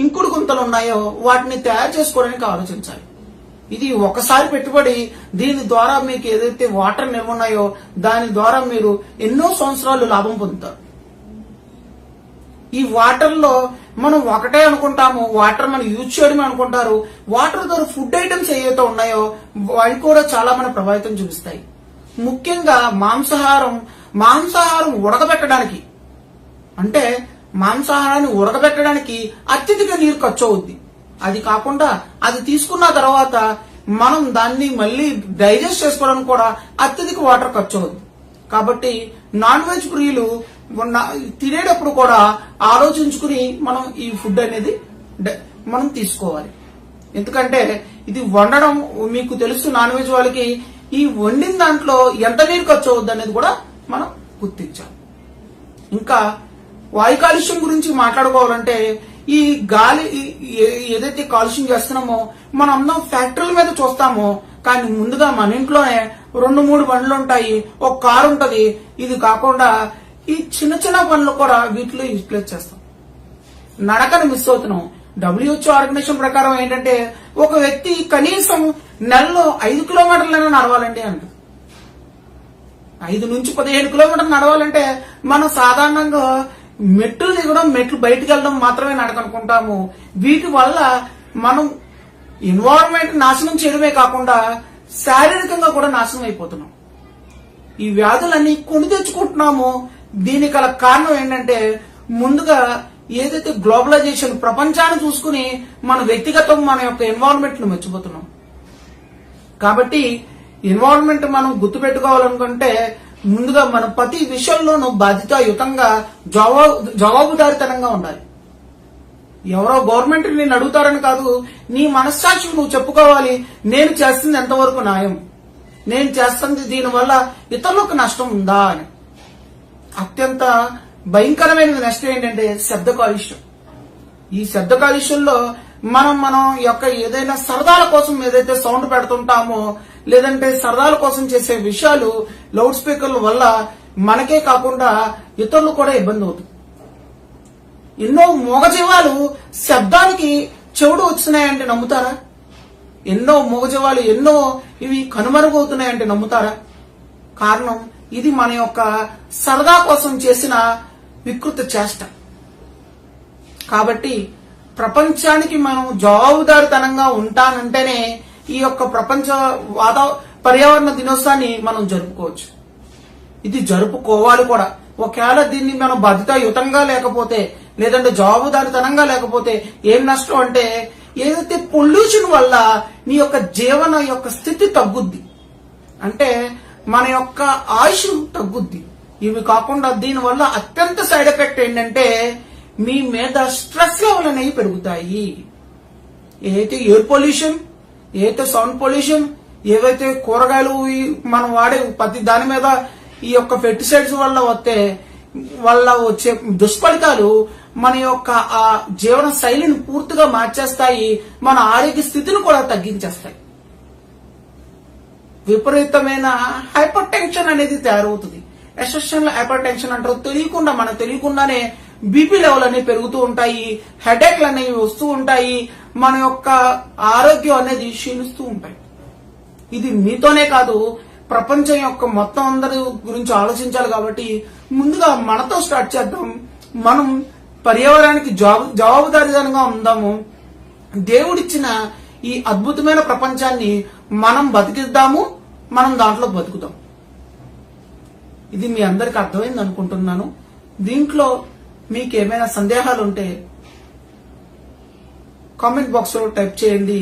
ఇంకుడు గుంతలు ఉన్నాయో వాటిని తయారు చేసుకోవడానికి ఆలోచించాలి. ఇది ఒకసారి పెట్టుబడి. దీని ద్వారా మీకు ఏదైతే వాటర్ నిల్వ ఉన్నాయో దాని ద్వారా మీరు ఎన్నో సంవత్సరాలు లాభం పొందుతారు. ఈ వాటర్ లో మనం ఒకటే అనుకుంటాము, వాటర్ మనం యూజ్ చేయడమే అనుకుంటారు. వాటర్ ద్వారా ఫుడ్ ఐటమ్స్ ఏవైతే ఉన్నాయో అవి కూడా చాలా మన ప్రభావితం చూపిస్తాయి. ముఖ్యంగా మాంసాహారం ఉడకబెట్టడానికి, అంటే మాంసాహారాన్ని ఉడకబెట్టడానికి అత్యధిక నీరు ఖర్చు అవుద్ది. అది కాకుండా అది తీసుకున్న తర్వాత మనం దాన్ని మళ్ళీ డైజెస్ట్ చేసుకోవడానికి కూడా అత్యధిక వాటర్ ఖర్చు అవుద్ది. కాబట్టి నాన్ వెజ్ ప్రియులు తినేటప్పుడు కూడా ఆలోచించుకుని మనం ఈ ఫుడ్ అనేది మనం తీసుకోవాలి. ఎందుకంటే ఇది వండడం మీకు తెలుసు, నాన్ వెజ్ వాళ్ళకి ఈ వండిన దాంట్లో ఎంత నీరు ఖర్చు అవుద్ది అనేది కూడా మనం గుర్తించాలి. ఇంకా వాయు కాలుష్యం గురించి మాట్లాడుకోవాలంటే ఈ గాలి ఏదైతే కాలుష్యం చేస్తున్నామో మనం అందరం ఫ్యాక్టరీల మీద చూస్తామో, కానీ ముందుగా మన ఇంట్లోనే 2-3 బండ్లు ఉంటాయి, ఒక కారు ఉంటది. ఇది కాకుండా ఈ చిన్న చిన్న పనులు కూడా వీటిలో యూటిలైజ్ చేస్తాం. నడకను మిస్ అవుతున్నాం. WHO ఆర్గనైజేషన్ ప్రకారం ఏంటంటే ఒక వ్యక్తి కనీసం నెలలో 5 కిలోమీటర్లైనా నడవాలండి అంట. 5 నుంచి 15 కిలోమీటర్లు నడవాలంటే మనం సాధారణంగా మెట్లు దిగడం, మెట్లు బయటకు వెళ్ళడం మాత్రమే నడకనుకుంటాము. వీటి వల్ల మనం ఎన్వైరన్మెంట్ నాశనం చేయడమే కాకుండా శారీరకంగా కూడా నాశనం అయిపోతున్నాం. ఈ వ్యాధులన్నీ కొని తెచ్చుకుంటున్నాము. దీనికి గల కారణం ఏంటంటే ముందుగా ఏదైతే గ్లోబలైజేషన్, ప్రపంచాన్ని చూసుకుని మన వ్యక్తిగతం మన యొక్క ఎన్వైరన్మెంట్ ను మర్చిపోతున్నాం. కాబట్టి ఎన్వైరన్మెంట్ మనం గుర్తుపెట్టుకోవాలనుకుంటే ముందుగా మనం ప్రతి విషయంలోనూ బాధ్యతాయుతంగా జవాబుదారితనంగా ఉండాలి. ఎవరో గవర్నమెంట్ నేను అడుగుతారని కాదు, నీ మనస్సాక్షి నువ్వు చెప్పుకోవాలి. నేను చేస్తుంది ఎంతవరకు న్యాయం, నేను చేస్తుంది దీనివల్ల ఇతరులకు నష్టం ఉందా అని. అత్యంత భయంకరమైన నష్టం ఏంటంటే శబ్ద కాలుష్యం. ఈ శబ్ద కాలుష్యంలో మనం యొక్క ఏదైనా సరదాల కోసం ఏదైతే సౌండ్ పెడుతుంటామో, లేదంటే సరదాల కోసం చేసే విషయాలు లౌడ్ స్పీకర్ల వల్ల మనకే కాకుండా ఇతరులు కూడా ఇబ్బంది అవుతుంది. ఎన్నో మూగజీవాలు శబ్దానికి చెవుడు వచ్చినాయంటే నమ్ముతారా? ఎన్నో మూగజీవాలు ఇవి కనుమరుగవుతున్నాయంటే నమ్ముతారా? కారణం ఇది మన యొక్క సరదా కోసం చేసిన వికృత చేష్ట. కాబట్టి ప్రపంచానికి మనం జవాబుదారితనంగా ఉంటానంటేనే ఈ యొక్క ప్రపంచ పర్యావరణ దినోత్సవాన్ని మనం జరుపుకోవచ్చు. ఇది జరుపుకోవాలి కూడా. ఒకవేళ దీన్ని మనం బాధ్యతాయుతంగా లేకపోతే, లేదంటే జవాబుదారితనంగా లేకపోతే ఏం నష్టం అంటే ఏదైతే పొల్యూషన్ వల్ల నీ యొక్క జీవన యొక్క స్థితి తగ్గుద్ది, అంటే మన యొక్క ఆయుష్ తగ్గుద్ది. ఇవి కాకుండా దీనివల్ల అత్యంత సైడ్ ఎఫెక్ట్ ఏంటంటే మీ మీద స్ట్రెస్ లెవెల్ అనేవి పెరుగుతాయి. ఏదైతే ఎయిర్ పొల్యూషన్, ఏదైతే సౌండ్ పొల్యూషన్, ఏవైతే కూరగాయలు మనం వాడే ప్రతి దాని మీద ఈ యొక్క పెస్టిసైడ్స్ వల్ల వచ్చే దుష్ఫలితాలు మన యొక్క ఆ జీవన శైలిని పూర్తిగా మార్చేస్తాయి. మన ఆరోగ్య స్థితిని కూడా తగ్గించేస్తాయి. విపరీతమైన హైపర్ టెన్షన్ అనేది తయారవుతుంది. ఎసెన్షియల్ హైపర్ టెన్షన్ అంటారు. మనకు తెలియకుండానే బీపీ లెవెల్ అనేవి పెరుగుతూ ఉంటాయి, హెడేక్లు అనేవి వస్తూ ఉంటాయి, మన యొక్క ఆరోగ్యం అనేది క్షీణిస్తూ ఉంటాయి. ఇది మీతోనే కాదు, ప్రపంచం యొక్క మొత్తం అందరి గురించి ఆలోచించాలి. కాబట్టి ముందుగా మనతో స్టార్ట్ చేద్దాం. మనం పర్యావరణానికి జవాబుదారీతనంగా ఉందాము. దేవుడిచ్చిన ఈ అద్భుతమైన ప్రపంచాన్ని మనం బతికిద్దాము, మనం దాంట్లో బతుకుదాం. ఇది మీ అందరికి అర్థమైంది అనుకుంటున్నాను. దీంట్లో మీకు ఏమైనా సందేహాలు ఉంటే కామెంట్ బాక్స్ లో టైప్ చేయండి,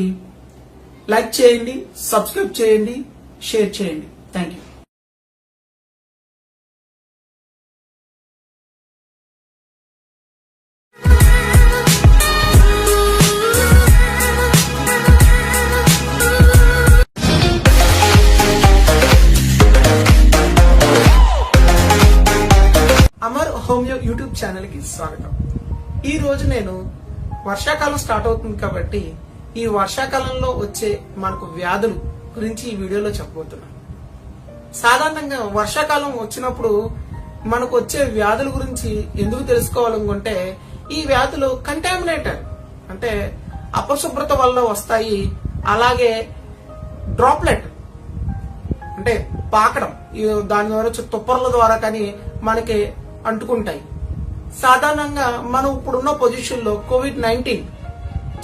లైక్ చేయండి, సబ్స్క్రైబ్ చేయండి, షేర్ చేయండి. Thank you. Amar homeo YouTube channel కి స్వాగతం. ఈ రోజు నేను వర్షాకాలం స్టార్ట్ అవుతుంది కాబట్టి ఈ వర్షాకాలంలో వచ్చే మనకు వ్యాధులు గురించి ఈ వీడియోలో చెప్పబోతున్నాను. సాధారణంగా వర్షాకాలం వచ్చినప్పుడు మనకు వచ్చే వ్యాధుల గురించి ఎందుకు తెలుసుకోవాలనుకుంటే ఈ వ్యాధులు కంటామినేటెడ్ అంటే అపశుభ్రత వల్ల వస్తాయి. అలాగే డ్రాప్లెట్ అంటే పాకడం, దాని ద్వారా వచ్చే తుప్పర్ల ద్వారా కానీ మనకి అంటుకుంటాయి. సాధారణంగా మనం ఇప్పుడున్న పొజిషన్ లో COVID-19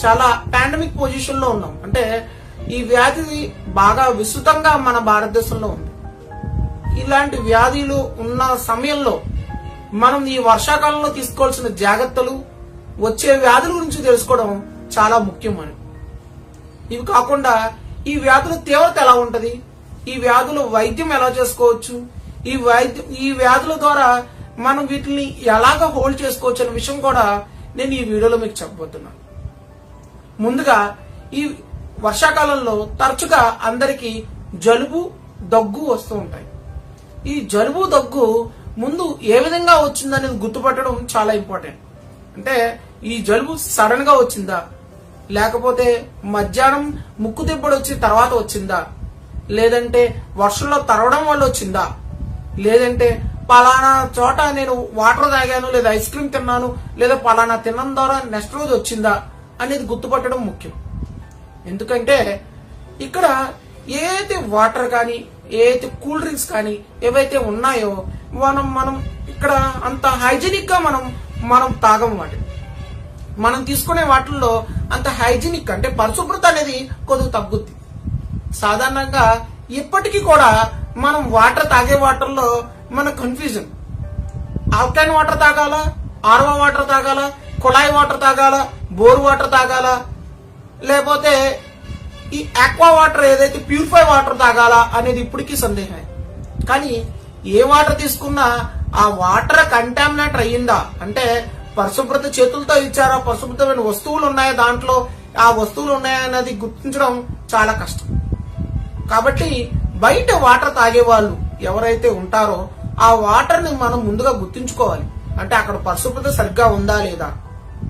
చాలా పాండమిక్ పొజిషన్ లో ఉన్నాం. అంటే ఈ వ్యాధి బాగా విస్తృతంగా మన భారతదేశంలో ఉంది. ఇలాంటి వ్యాధులు ఉన్న సమయంలో మనం ఈ వర్షాకాలంలో తీసుకోవాల్సిన జాగ్రత్తలు, వచ్చే వ్యాధుల గురించి తెలుసుకోవడం చాలా ముఖ్యమని. ఇవి కాకుండా ఈ వ్యాధుల తీవ్రత ఎలా ఉంటది, ఈ వ్యాధుల వైద్యం ఎలా చేసుకోవచ్చు, ఈ వ్యాధుల ద్వారా మనం వీటిని ఎలాగ హోల్డ్ చేసుకోవచ్చు అనే విషయం కూడా నేను ఈ వీడియోలో మీకు చెప్పబోతున్నాను. ముందుగా ఈ వర్షాకాలంలో తరచుగా అందరికీ జలుబు, దగ్గు వస్తూ ఉంటాయి. ఈ జలుబు, దగ్గు ముందు ఏ విధంగా వచ్చిందనేది గుర్తుపట్టడం చాలా ఇంపార్టెంట్. అంటే ఈ జలుబు సడన్ గా వచ్చిందా, లేకపోతే మధ్యాహ్నం ముక్కు దిబ్బడు వచ్చి తర్వాత వచ్చిందా, లేదంటే వర్షంలో తరవడం వల్ల వచ్చిందా, లేదంటే పలానా చోట నేను వాటర్ తాగాను లేదా ఐస్ క్రీమ్ తిన్నాను లేదా పలానా తినడం ద్వారా నెక్స్ట్ రోజు వచ్చిందా అనేది గుర్తుపట్టడం ముఖ్యం. ఎందుకంటే ఇక్కడ ఏదైతే వాటర్ కానీ ఏదైతే కూల్ డ్రింక్స్ కానీ ఏవైతే ఉన్నాయో మనం ఇక్కడ అంత హైజీనిక్ గా మనం తాగం. వాటిని మనం తీసుకునే వాటిల్లో అంత హైజీనిక్ అంటే పరిశుభ్రత అనేది కొద్దిగా తగ్గుద్ది. సాధారణంగా ఇప్పటికీ కూడా మనం వాటర్ తాగే వాటర్లో మన కన్ఫ్యూజన్, ఆల్కలైన్ వాటర్ తాగాలా, ఆర్వో వాటర్ తాగాలా, కుళాయి వాటర్ తాగాలా, బోర్ వాటర్ తాగాలా, లేకపోతే ఈ ఆక్వా వాటర్ ఏదైతే ప్యూరిఫై వాటర్ తాగాలా అనేది ఇప్పటికీ సందేహమే. కానీ ఏ వాటర్ తీసుకున్నా ఆ వాటర్ కంటామినేట్ అయ్యిందా అంటే పరిశుభ్రత చేతులతో ఇచ్చారా, పరిశుభ్రతమైన వస్తువులు ఉన్నాయా దాంట్లో, ఆ వస్తువులు ఉన్నాయా అనేది గుర్తించడం చాలా కష్టం. కాబట్టి బయట వాటర్ తాగే వాళ్ళు ఎవరైతే ఉంటారో ఆ వాటర్ ని మనం ముందుగా గుర్తించుకోవాలి. అంటే అక్కడ పరిశుభ్రత సరిగ్గా ఉందా లేదా.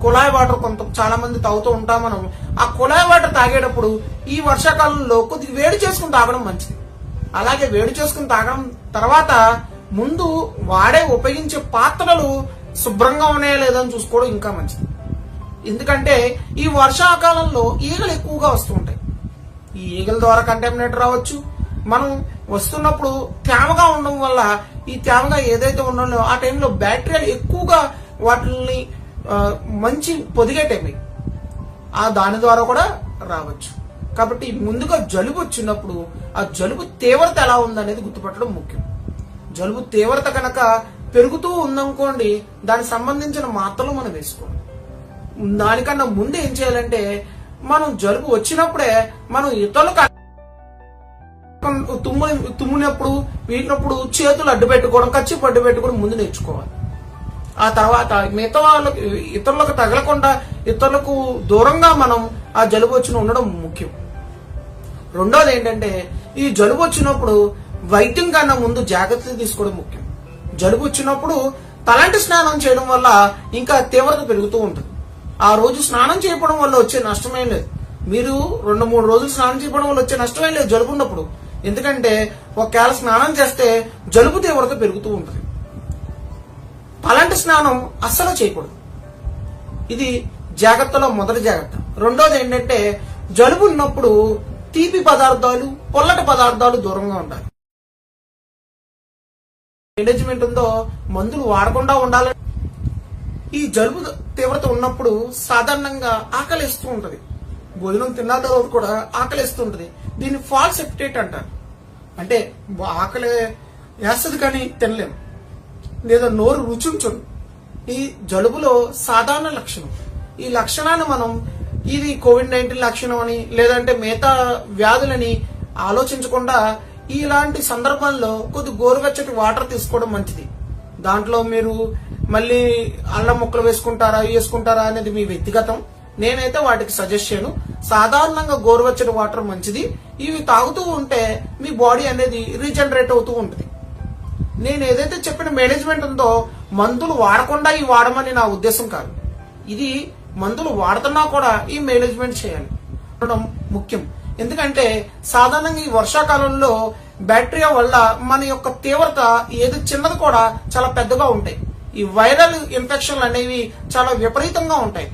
కుళాయి వాటర్ చాలా మంది తాగుతూ ఉంటాం మనం. ఆ కుళాయి వాటర్ తాగేటప్పుడు ఈ వర్షాకాలంలో కొద్దిగా వేడి చేసుకుని తాగడం మంచిది. అలాగే వేడి చేసుకుని తాగడం తర్వాత ముందు ఉపయోగించే పాత్రలు శుభ్రంగా ఉన్నాయా లేదని చూసుకోవడం ఇంకా మంచిది. ఎందుకంటే ఈ వర్షాకాలంలో ఈగలు ఎక్కువగా వస్తూ ఉంటాయి. ఈ ఈగల ద్వారా కంటామినేట్ రావచ్చు. మనం వస్తున్నప్పుడు తేమగా ఉండడం వల్ల ఈ తేమగా ఏదైతే ఉండో ఆ టైంలో బ్యాక్టీరియాలు ఎక్కువగా వాటిని మంచి పొదిగే టైం ఆ దాని ద్వారా కూడా రావచ్చు. కాబట్టి ముందుగా జలుబు వచ్చినప్పుడు ఆ జలుబు తీవ్రత ఎలా ఉందనేది గుర్తుపట్టడం ముఖ్యం. జలుబు తీవ్రత కనుక పెరుగుతూ ఉందనుకోండి, దానికి సంబంధించిన మాత్రలు మనం వేసుకోవాలి. దానికన్నా ముందు ఏం చేయాలంటే మనం జలుబు వచ్చినప్పుడే మనం ఇతరులకు తుమ్మినప్పుడు వీటినప్పుడు చేతులు అడ్డు పెట్టుకోవడం, కచ్చిపు అడ్డు పెట్టుకోవడం ముందు నేర్చుకోవాలి. ఆ తర్వాత మిగతా వాళ్ళకి ఇతరులకు తగలకుండా ఇతరులకు దూరంగా మనం ఆ జలుబు వచ్చిన ఉండడం ముఖ్యం. రెండోది ఏంటంటే ఈ జలుబు వచ్చినప్పుడు వైద్యం కన్నా ముందు జాగ్రత్తలు తీసుకోవడం ముఖ్యం. జలుబు వచ్చినప్పుడు తలంటి స్నానం చేయడం వల్ల ఇంకా తీవ్రత పెరుగుతూ ఉంటుంది. ఆ రోజు స్నానం చేయడం వల్ల వచ్చే నష్టమేం లేదు. మీరు 2-3 రోజులు స్నానం చేయడం వల్ల వచ్చే నష్టమేం లేదు జలుబు ఉన్నప్పుడు. ఎందుకంటే ఒకవేళ స్నానం చేస్తే జలుబు తీవ్రత పెరుగుతూ ఉంటుంది. తలంటి స్నానం అస్సలు చేయకూడదు. ఇది జాగ్రత్తలో మొదటి జాగ్రత్త. రెండోది ఏంటంటే జలుబు ఉన్నప్పుడు తీపి పదార్థాలు, పొల్లటి పదార్థాలు దూరంగా ఉండాలి. మేనేజ్మెంట్ ఉందో మందులు వాడకుండా ఉండాలని. ఈ జలుబు తీవ్రత ఉన్నప్పుడు సాధారణంగా ఆకలిస్తూ ఉంటది. భోజనం తిన్న తర్వాత కూడా ఆకలిస్తూ ఉంటది. దీన్ని ఫాల్స్ ఎపిటైట్ అంటారు. అంటే ఆకలి వేస్తుంది కానీ తినలేము, లేదా నోరు రుచించదు. ఈ జలుబులో సాధారణ లక్షణం. ఈ లక్షణాన్ని మనం ఇది COVID-19 లక్షణం అని లేదంటే మిగతా వ్యాధులని ఆలోచించకుండా ఇలాంటి సందర్భంలో కొద్ది గోరువెచ్చటి వాటర్ తీసుకోవడం మంచిది. దాంట్లో మీరు మళ్ళీ అల్లం ముక్కలు వేసుకుంటారా అనేది మీ వ్యక్తిగతం. నేనైతే వాటికి సజెస్ట్ చేయను. సాధారణంగా గోరువెచ్చటి వాటర్ మంచిది. ఇవి తాగుతూ ఉంటే మీ బాడీ అనేది రీజనరేట్ అవుతూ ఉంటుంది. నేను ఏదైతే చెప్పిన మేనేజ్మెంట్ ఉందో మందులు వాడకుండా ఇవి వాడమని నా ఉద్దేశం కాదు. ఇది మందులు వాడుతున్నా కూడా ఈ మేనేజ్మెంట్ చేయాలి ముఖ్యం. ఎందుకంటే సాధారణంగా ఈ వర్షాకాలంలో బ్యాక్టీరియా వల్ల మన యొక్క తీవ్రత ఏది చిన్నది కూడా చాలా పెద్దగా ఉంటాయి. ఈ వైరల్ ఇన్ఫెక్షన్లు అనేవి చాలా విపరీతంగా ఉంటాయి.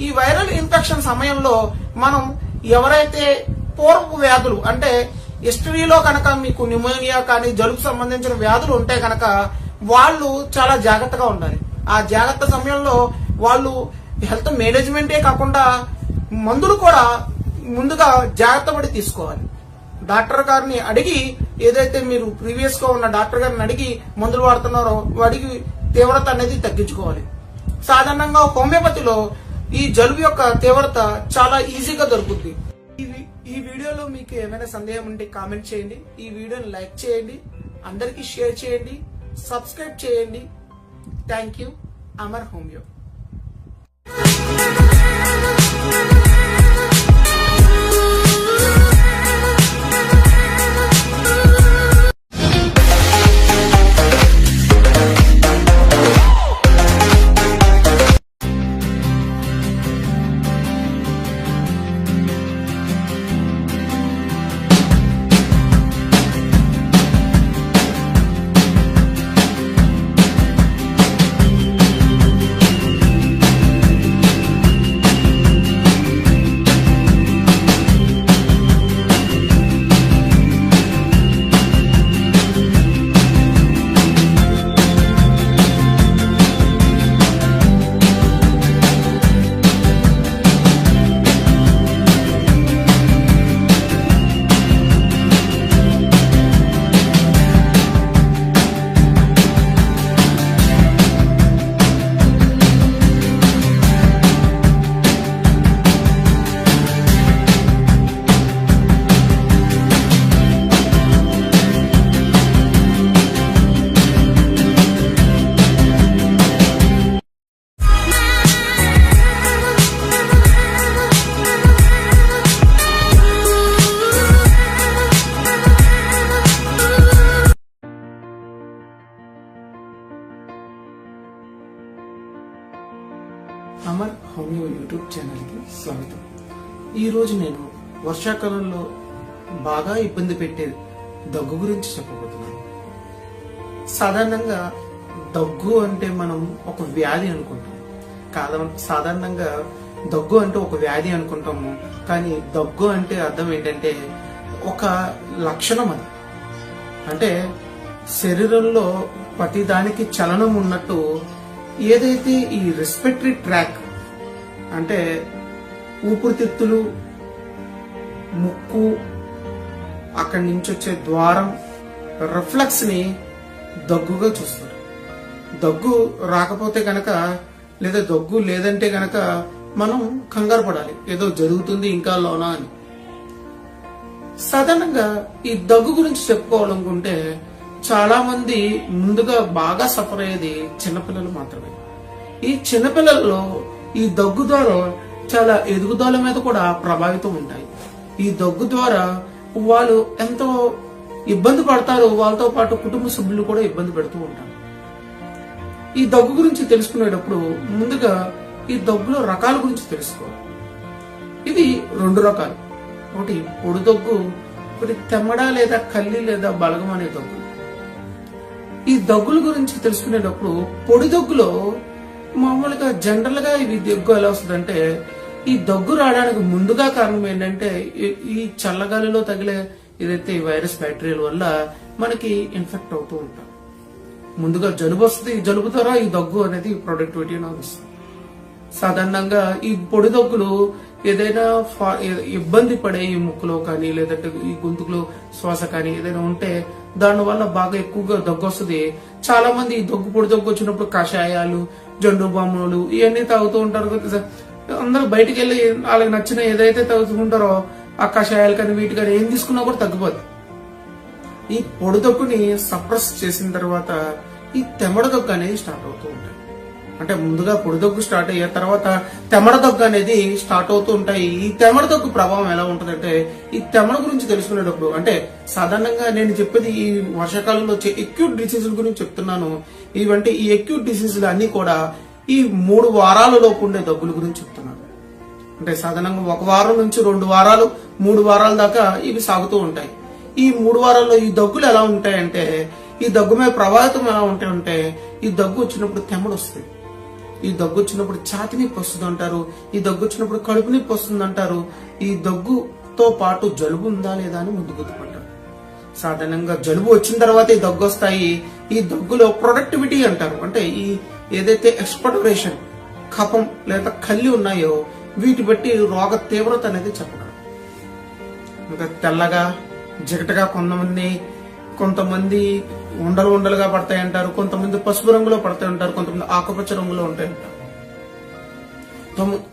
ఈ వైరల్ ఇన్ఫెక్షన్ సమయంలో మనం ఎవరైతే పూర్వపు వ్యాధులు అంటే హిస్టరీలో కనుక మీకు న్యూమోనియా కానీ జలుబు సంబంధించిన వ్యాధులు ఉంటే కనుక వాళ్ళు చాలా జాగ్రత్తగా ఉండాలి. ఆ జాగ్రత్త సమయంలో వాళ్ళు హెల్త్ మేనేజ్మెంటే కాకుండా మందులు కూడా ముందుగా జాగ్రత్త పడి తీసుకోవాలి. డాక్టర్ గారిని అడిగి, ఏదైతే మీరు ప్రీవియస్ గా ఉన్న డాక్టర్ గారిని అడిగి మందులు వాడుతున్నారో వాడికి తీవ్రత అనేది తగ్గించుకోవాలి. సాధారణంగా హోమియోపతిలో ఈ జలుబు యొక్క తీవ్రత చాలా ఈజీగా దొరుకుతుంది. ఈ వీడియోలో మీకు ఏమైనా సందేహం ఉంటే కామెంట్ చేయండి. ఈ వీడియోని లైక్ చేయండి, అందరికీ షేర్ చేయండి, సబ్స్క్రైబ్ చేయండి. Thank you. Amar homeo. Amar homeo YouTube ఛానల్కి స్వాగతం. ఈరోజు నేను వర్షాకాలంలో బాగా ఇబ్బంది పెట్టే దగ్గు గురించి చెప్పబోతున్నాను. సాధారణంగా దగ్గు అంటే మనం ఒక వ్యాధి అనుకుంటాం. సాధారణంగా దగ్గు అంటే ఒక వ్యాధి అనుకుంటాము. కానీ దగ్గు అంటే అర్థం ఏంటంటే ఒక లక్షణం. అది అంటే శరీరంలో ప్రతి దానికి చలనం ఉన్నట్టు ఏదైతే ఈ రెస్పిరేటరీ ట్రాక్ అంటే ఊపిరితిత్తులు, ముక్కు, అక్కడి నుంచి వచ్చే ద్వారం, రిఫ్లెక్స్ ని దగ్గుగా చూస్తారు. దగ్గు రాకపోతే గనక లేదా దగ్గు లేదంటే గనక మనం కంగారు పడాలి, ఏదో జరుగుతుంది ఇంకా లోనా అని. సాధారణంగా ఈ దగ్గు గురించి చెప్పుకోవాలనుకుంటే చాలా మంది ముందుగా బాగా సఫర్ అయ్యేది చిన్నపిల్లలు మాత్రమే. ఈ చిన్నపిల్లల్లో ఈ దగ్గు ద్వారా చాలా ఎదుగుదల మీద కూడా ప్రభావితం ఉంటాయి. ఈ దగ్గు ద్వారా వాళ్ళు ఎంతో ఇబ్బంది పడతారు, వాళ్ళతో పాటు కుటుంబ సభ్యులు కూడా ఇబ్బంది పెడుతూ ఉంటారు. ఈ దగ్గు గురించి తెలుసుకునేటప్పుడు ముందుగా ఈ దగ్గులో రకాల గురించి తెలుసుకోవాలి. ఇది 2 రకాలు. ఒకటి పొడి దగ్గు, ఒకటి తెమ్మడ లేదా కల్లి లేదా బలగం అనే దగ్గు. ఈ దగ్గుల గురించి తెలుసుకునేటప్పుడు పొడి దగ్గులో మామూలుగా జనరల్ గా ఇవి దగ్గు ఎలా వస్తుందంటే, ఈ దగ్గు రావడానికి ముందుగా కారణం ఏంటంటే ఈ చల్లగాలిలో తగిలే ఏదైతే ఈ వైరస్ బ్యాక్టీరియల్ వల్ల మనకి ఇన్ఫెక్ట్ అవుతూ ఉంటాం. ముందుగా జలుబు వస్తుంది, జలుబు ద్వారా ఈ దగ్గు అనేది ప్రొడక్టివిటీ అనేది వస్తుంది. సాధారణంగా ఈ పొడి దగ్గులు ఏదైనా ఇబ్బంది పడే ఈ ముక్కులో కానీ లేదంటే ఈ గొంతుకులో శ్వాస కానీ ఏదైనా ఉంటే దాని వల్ల బాగా ఎక్కువగా దగ్గు వస్తుంది. చాలా మంది ఈ దగ్గు పొడి దగ్గు వచ్చినప్పుడు కషాయాలు, జండు బాములు ఇవన్నీ తాగుతూ ఉంటారు. అందరూ బయటికి వెళ్ళి వాళ్ళకి నచ్చిన ఏదైతే తాగుతుంటారో ఆ కషాయాలు కానీ వీటి కానీ ఏం తీసుకున్నా కూడా తగ్గిపోదు. ఈ పొడి దగ్గుని సప్రెస్ చేసిన తర్వాత ఈ తెమ్మడ దగ్గు అనేది స్టార్ట్ అవుతూ ఉంటాయి. అంటే ముందుగా పొడి దగ్గు స్టార్ట్ అయ్యే తర్వాత తెమ్మడ దగ్గు అనేది స్టార్ట్ అవుతూ ఉంటాయి. ఈ తెమ్మడ దగ్గు ప్రభావం ఎలా ఉంటుందంటే, ఈ తెమ్మడ గురించి తెలుసుకునేటప్పుడు అంటే సాధారణంగా నేను చెప్పేది ఈ వర్షాకాలంలో వచ్చే ఎక్యూట్ డిసీజుల గురించి చెప్తున్నాను. ఇవంటే ఈ ఎక్యూట్ డిసీజులు అన్ని కూడా ఈ 3 వారాల లోపు ఉండే దగ్గుల గురించి చెప్తున్నాను. అంటే సాధారణంగా 1 వారం నుంచి 2 వారాలు 3 వారాల దాకా ఇవి సాగుతూ ఉంటాయి. ఈ 3 వారాల్లో ఈ దగ్గులు ఎలా ఉంటాయంటే, ఈ దగ్గు మీద ప్రభావితం ఎలా ఉంటాయంటే ఈ దగ్గు వచ్చినప్పుడు తెమ్మడు వస్తుంది, ఈ దగ్గు వచ్చినప్పుడు ఛాతి నొప్పి వస్తుంది అంటారు, ఈ దగ్గు వచ్చినప్పుడు కడుపు నొప్పి వస్తుంది అంటారు. ఈ దగ్గుతో పాటు జలుబు ఉందా లేదా అని ముందు గుర్తుపట్టారు. సాధారణంగా జలుబు వచ్చిన తర్వాత ఈ దగ్గు వస్తాయి. ఈ దగ్గులో ప్రొడక్టివిటీ అంటారు, అంటే ఈ ఏదైతే ఎక్స్పర్టరేషన్ కఫం లేదా కళ్ళు ఉన్నాయో వీటి బట్టి రోగ తీవ్రత అనేది చెప్పగలరు. ఇంకా తెల్లగా జిగటగా కొంతమంది ఉండలు ఉండలుగా పడతాయి అంటారు, కొంతమంది పసుపు రంగులో పడతాయి అంటారు, కొంతమంది ఆకుపచ్చ రంగులో ఉంటాయి అంటారు.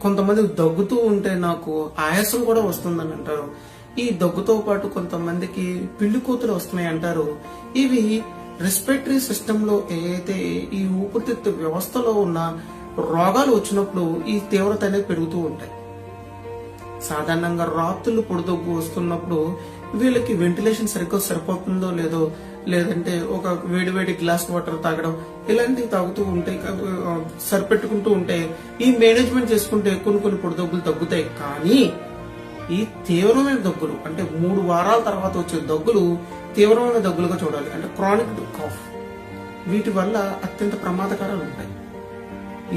కొంతమంది దగ్గుతూ ఉంటే నాకు ఆయాసం కూడా వస్తుందని అంటారు. ఈ దగ్గుతో పాటు కొంతమందికి పిల్లి కూతురు వస్తున్నాయి అంటారు. ఇవి రెస్పిరేటరీ సిస్టమ్ లో ఏదైతే ఈ ఊపిరితిత్తు వ్యవస్థలో ఉన్న రోగాలు వచ్చినప్పుడు ఈ తీవ్రత అనేది పెరుగుతూ ఉంటాయి. సాధారణంగా రాత్రులు పొడిదొగ్గు వస్తున్నప్పుడు వీళ్ళకి వెంటిలేషన్ సరిగ్గా సరిపోతుందో లేదో, లేదంటే ఒక వేడివేడి గ్లాస్ వాటర్ తాగడం ఇలాంటివి తాగుతూ ఉంటే సరిపెట్టుకుంటూ ఉంటే ఈ మేనేజ్మెంట్ చేసుకుంటే కొన్ని పొడిదొగ్గులు తగ్గుతాయి. కానీ ఈ తీవ్రమైన దగ్గులు అంటే 3 వారాల తర్వాత వచ్చే దగ్గులు తీవ్రమైన దగ్గులుగా చూడాలి, అంటే క్రానిక్ కాఫ్. వీటి వల్ల అత్యంత ప్రమాదకరాలు ఉంటాయి.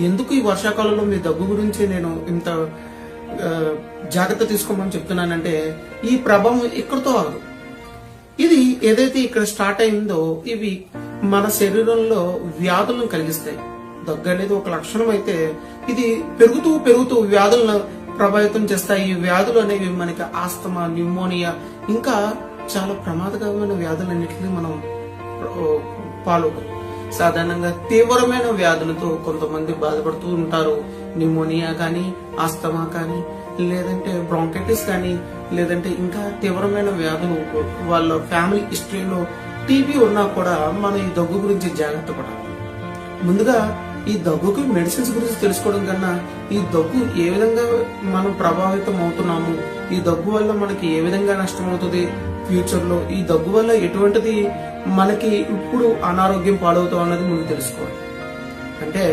ఎందుకు ఈ వర్షాకాలంలో మీ దగ్గు గురించి నేను ఇంత జాగ్రత్త తీసుకోమని చెప్తున్నానంటే ఈ ప్రభావం ఇక్కడితో ఆగదు. ఇది ఏదైతే ఇక్కడ స్టార్ట్ అయిందో ఇవి మన శరీరంలో వ్యాధులను కలిగిస్తాయి. దగ్గు అనేది ఒక లక్షణం అయితే ఇది పెరుగుతూ వ్యాధులను ప్రభావితం చేస్తాయి. ఈ వ్యాధులు అనేవి మనకి ఆస్తమా, న్యూమోనియా ఇంకా చాలా ప్రమాదకరమైన వ్యాధులన్నింటినీ మనం పాల్గొం. సాధారణంగా తీవ్రమైన వ్యాధులతో కొంతమంది బాధపడుతూ ఉంటారు. న్యూమోనియా కానీ, ఆస్తమా కానీ, లేదంటే బ్రాంకైటిస్ కానీ, లేదంటే ఇంకా తీవ్రమైన వ్యాధులు వాళ్ళ ఫ్యామిలీ హిస్టరీలో టీబీ ఉన్నా కూడా మనం ఈ దగ్గు గురించి జాగ్రత్త పడాలి. ముందుగా ఈ దగ్గుకి మెడిసిన్స్ గురించి తెలుసుకోవడం కన్నా ఈ దగ్గు ఏ విధంగా మనం ప్రభావితం అవుతున్నాము, ఈ దగ్గు వల్ల మనకి ఏ విధంగా నష్టం అవుతుంది ఫ్యూచర్ లో, ఈ దగ్గు వల్ల ఎటువంటిది మనకి ఇప్పుడు అనారోగ్యం పాలవుతాం అన్నది ముందు తెలుసుకోవాలి. అంటే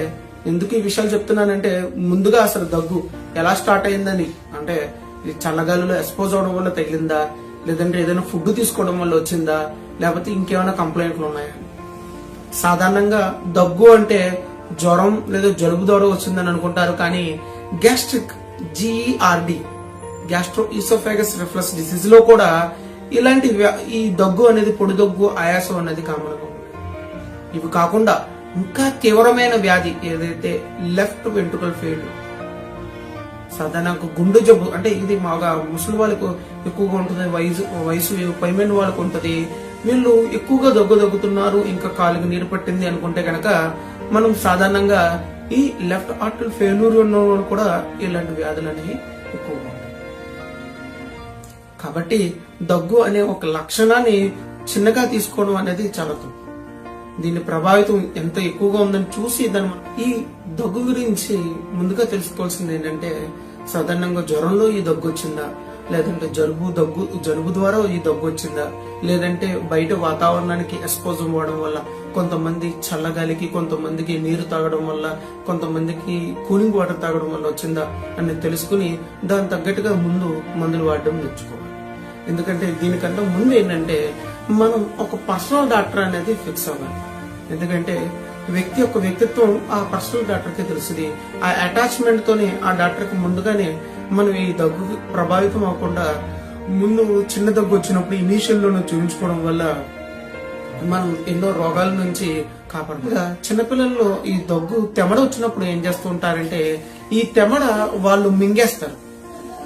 ఎందుకు ఈ విషయాలు చెప్తున్నానంటే ముందుగా అసలు దగ్గు ఎలా స్టార్ట్ అయిందని, అంటే చల్లగాలిలో ఎక్స్పోజ్ అవడం వల్ల తగిలిందా, లేదంటే ఏదైనా ఫుడ్ తీసుకోవడం వల్ల వచ్చిందా, లేకపోతే ఇంకేమైనా కంప్లైంట్లు ఉన్నాయా. సాధారణంగా దగ్గు అంటే జ్వరం లేదా జలుబు ద్వారా వచ్చిందని అనుకుంటారు, కానీ gastric GERD gastro oesophagus reflux disease లో కూడా ఇలాంటి ఈ దగ్గు అనేది పొడి దగ్గు, ఆయాసం అనేది కామన్గా ఉంది. ఇవి కాకుండా ఇంకా తీవ్రమైన వ్యాధి ఏదైతే లెఫ్ట్ వెంట్రుకల్ ఫెయిల్యూర్, సాధారణంగా గుండె జబ్బు, అంటే ఇది మాగా ముసలి వాళ్ళకు ఎక్కువగా ఉంటుంది, వయసు పైమైన వాళ్ళకు ఉంటుంది. వీళ్ళు ఎక్కువగా దగ్గుతున్నారు, ఇంకా కాలుకి నీరు పట్టింది అనుకుంటే కనుక మనం సాధారణంగా ఈ లెఫ్ట్ ఆర్టరీ ఫెయిల్యూర్ ఉన్న కూడా ఇలాంటి వ్యాధులు అనేవి ఎక్కువగా ఉంటాయి. కాబట్టి దగ్గు అనే ఒక లక్షణాన్ని చిన్నగా తీసుకోవడం అనేది చాలా తప్పు. దీని ప్రభావితం ఎంత ఎక్కువగా ఉందని చూసి ఈ దగ్గు గురించి ముందుగా తెలుసుకోవాల్సింది ఏంటంటే సాధారణంగా జ్వరంలో ఈ దగ్గు వచ్చిందా, లేదంటే జలుబు ద్వారా ఈ దగ్గు వచ్చిందా, లేదంటే బయట వాతావరణానికి ఎక్స్పోజ్ అవ్వడం వల్ల, కొంతమంది చల్లగాలికి, కొంతమందికి నీరు తాగడం వల్ల, కొంతమందికి కూలింగ్ వాటర్ తాగడం వల్ల వచ్చిందా అని తెలుసుకుని దాని తగ్గట్టుగా ముందు మందులు వాడడం నేర్చుకోవాలి. ఎందుకంటే దీనికంటే ముందు ఏంటంటే మనం ఒక పర్సనల్ డాక్టర్ అనేది ఫిక్స్ అవ్వాలి. ఎందుకంటే వ్యక్తి యొక్క వ్యక్తిత్వం ఆ పర్సనల్ డాక్టర్ కి తెలుస్తుంది. ఆ అటాచ్మెంట్ తోనే ఆ డాక్టర్ కి ముందుగానే మనం ఈ దగ్గు ప్రభావితం అవ్వకుండా ముందు చిన్న దగ్గు వచ్చినప్పుడు ఇనీషియల్ లోనే చూపించుకోవడం వల్ల మనం ఎన్నో రోగాల నుంచి కాపాడుగా. చిన్నపిల్లల్లో ఈ దగ్గు తెమడ వచ్చినప్పుడు ఏం చేస్తూ ఉంటారంటే ఈ తెమడ వాళ్ళు మింగేస్తారు,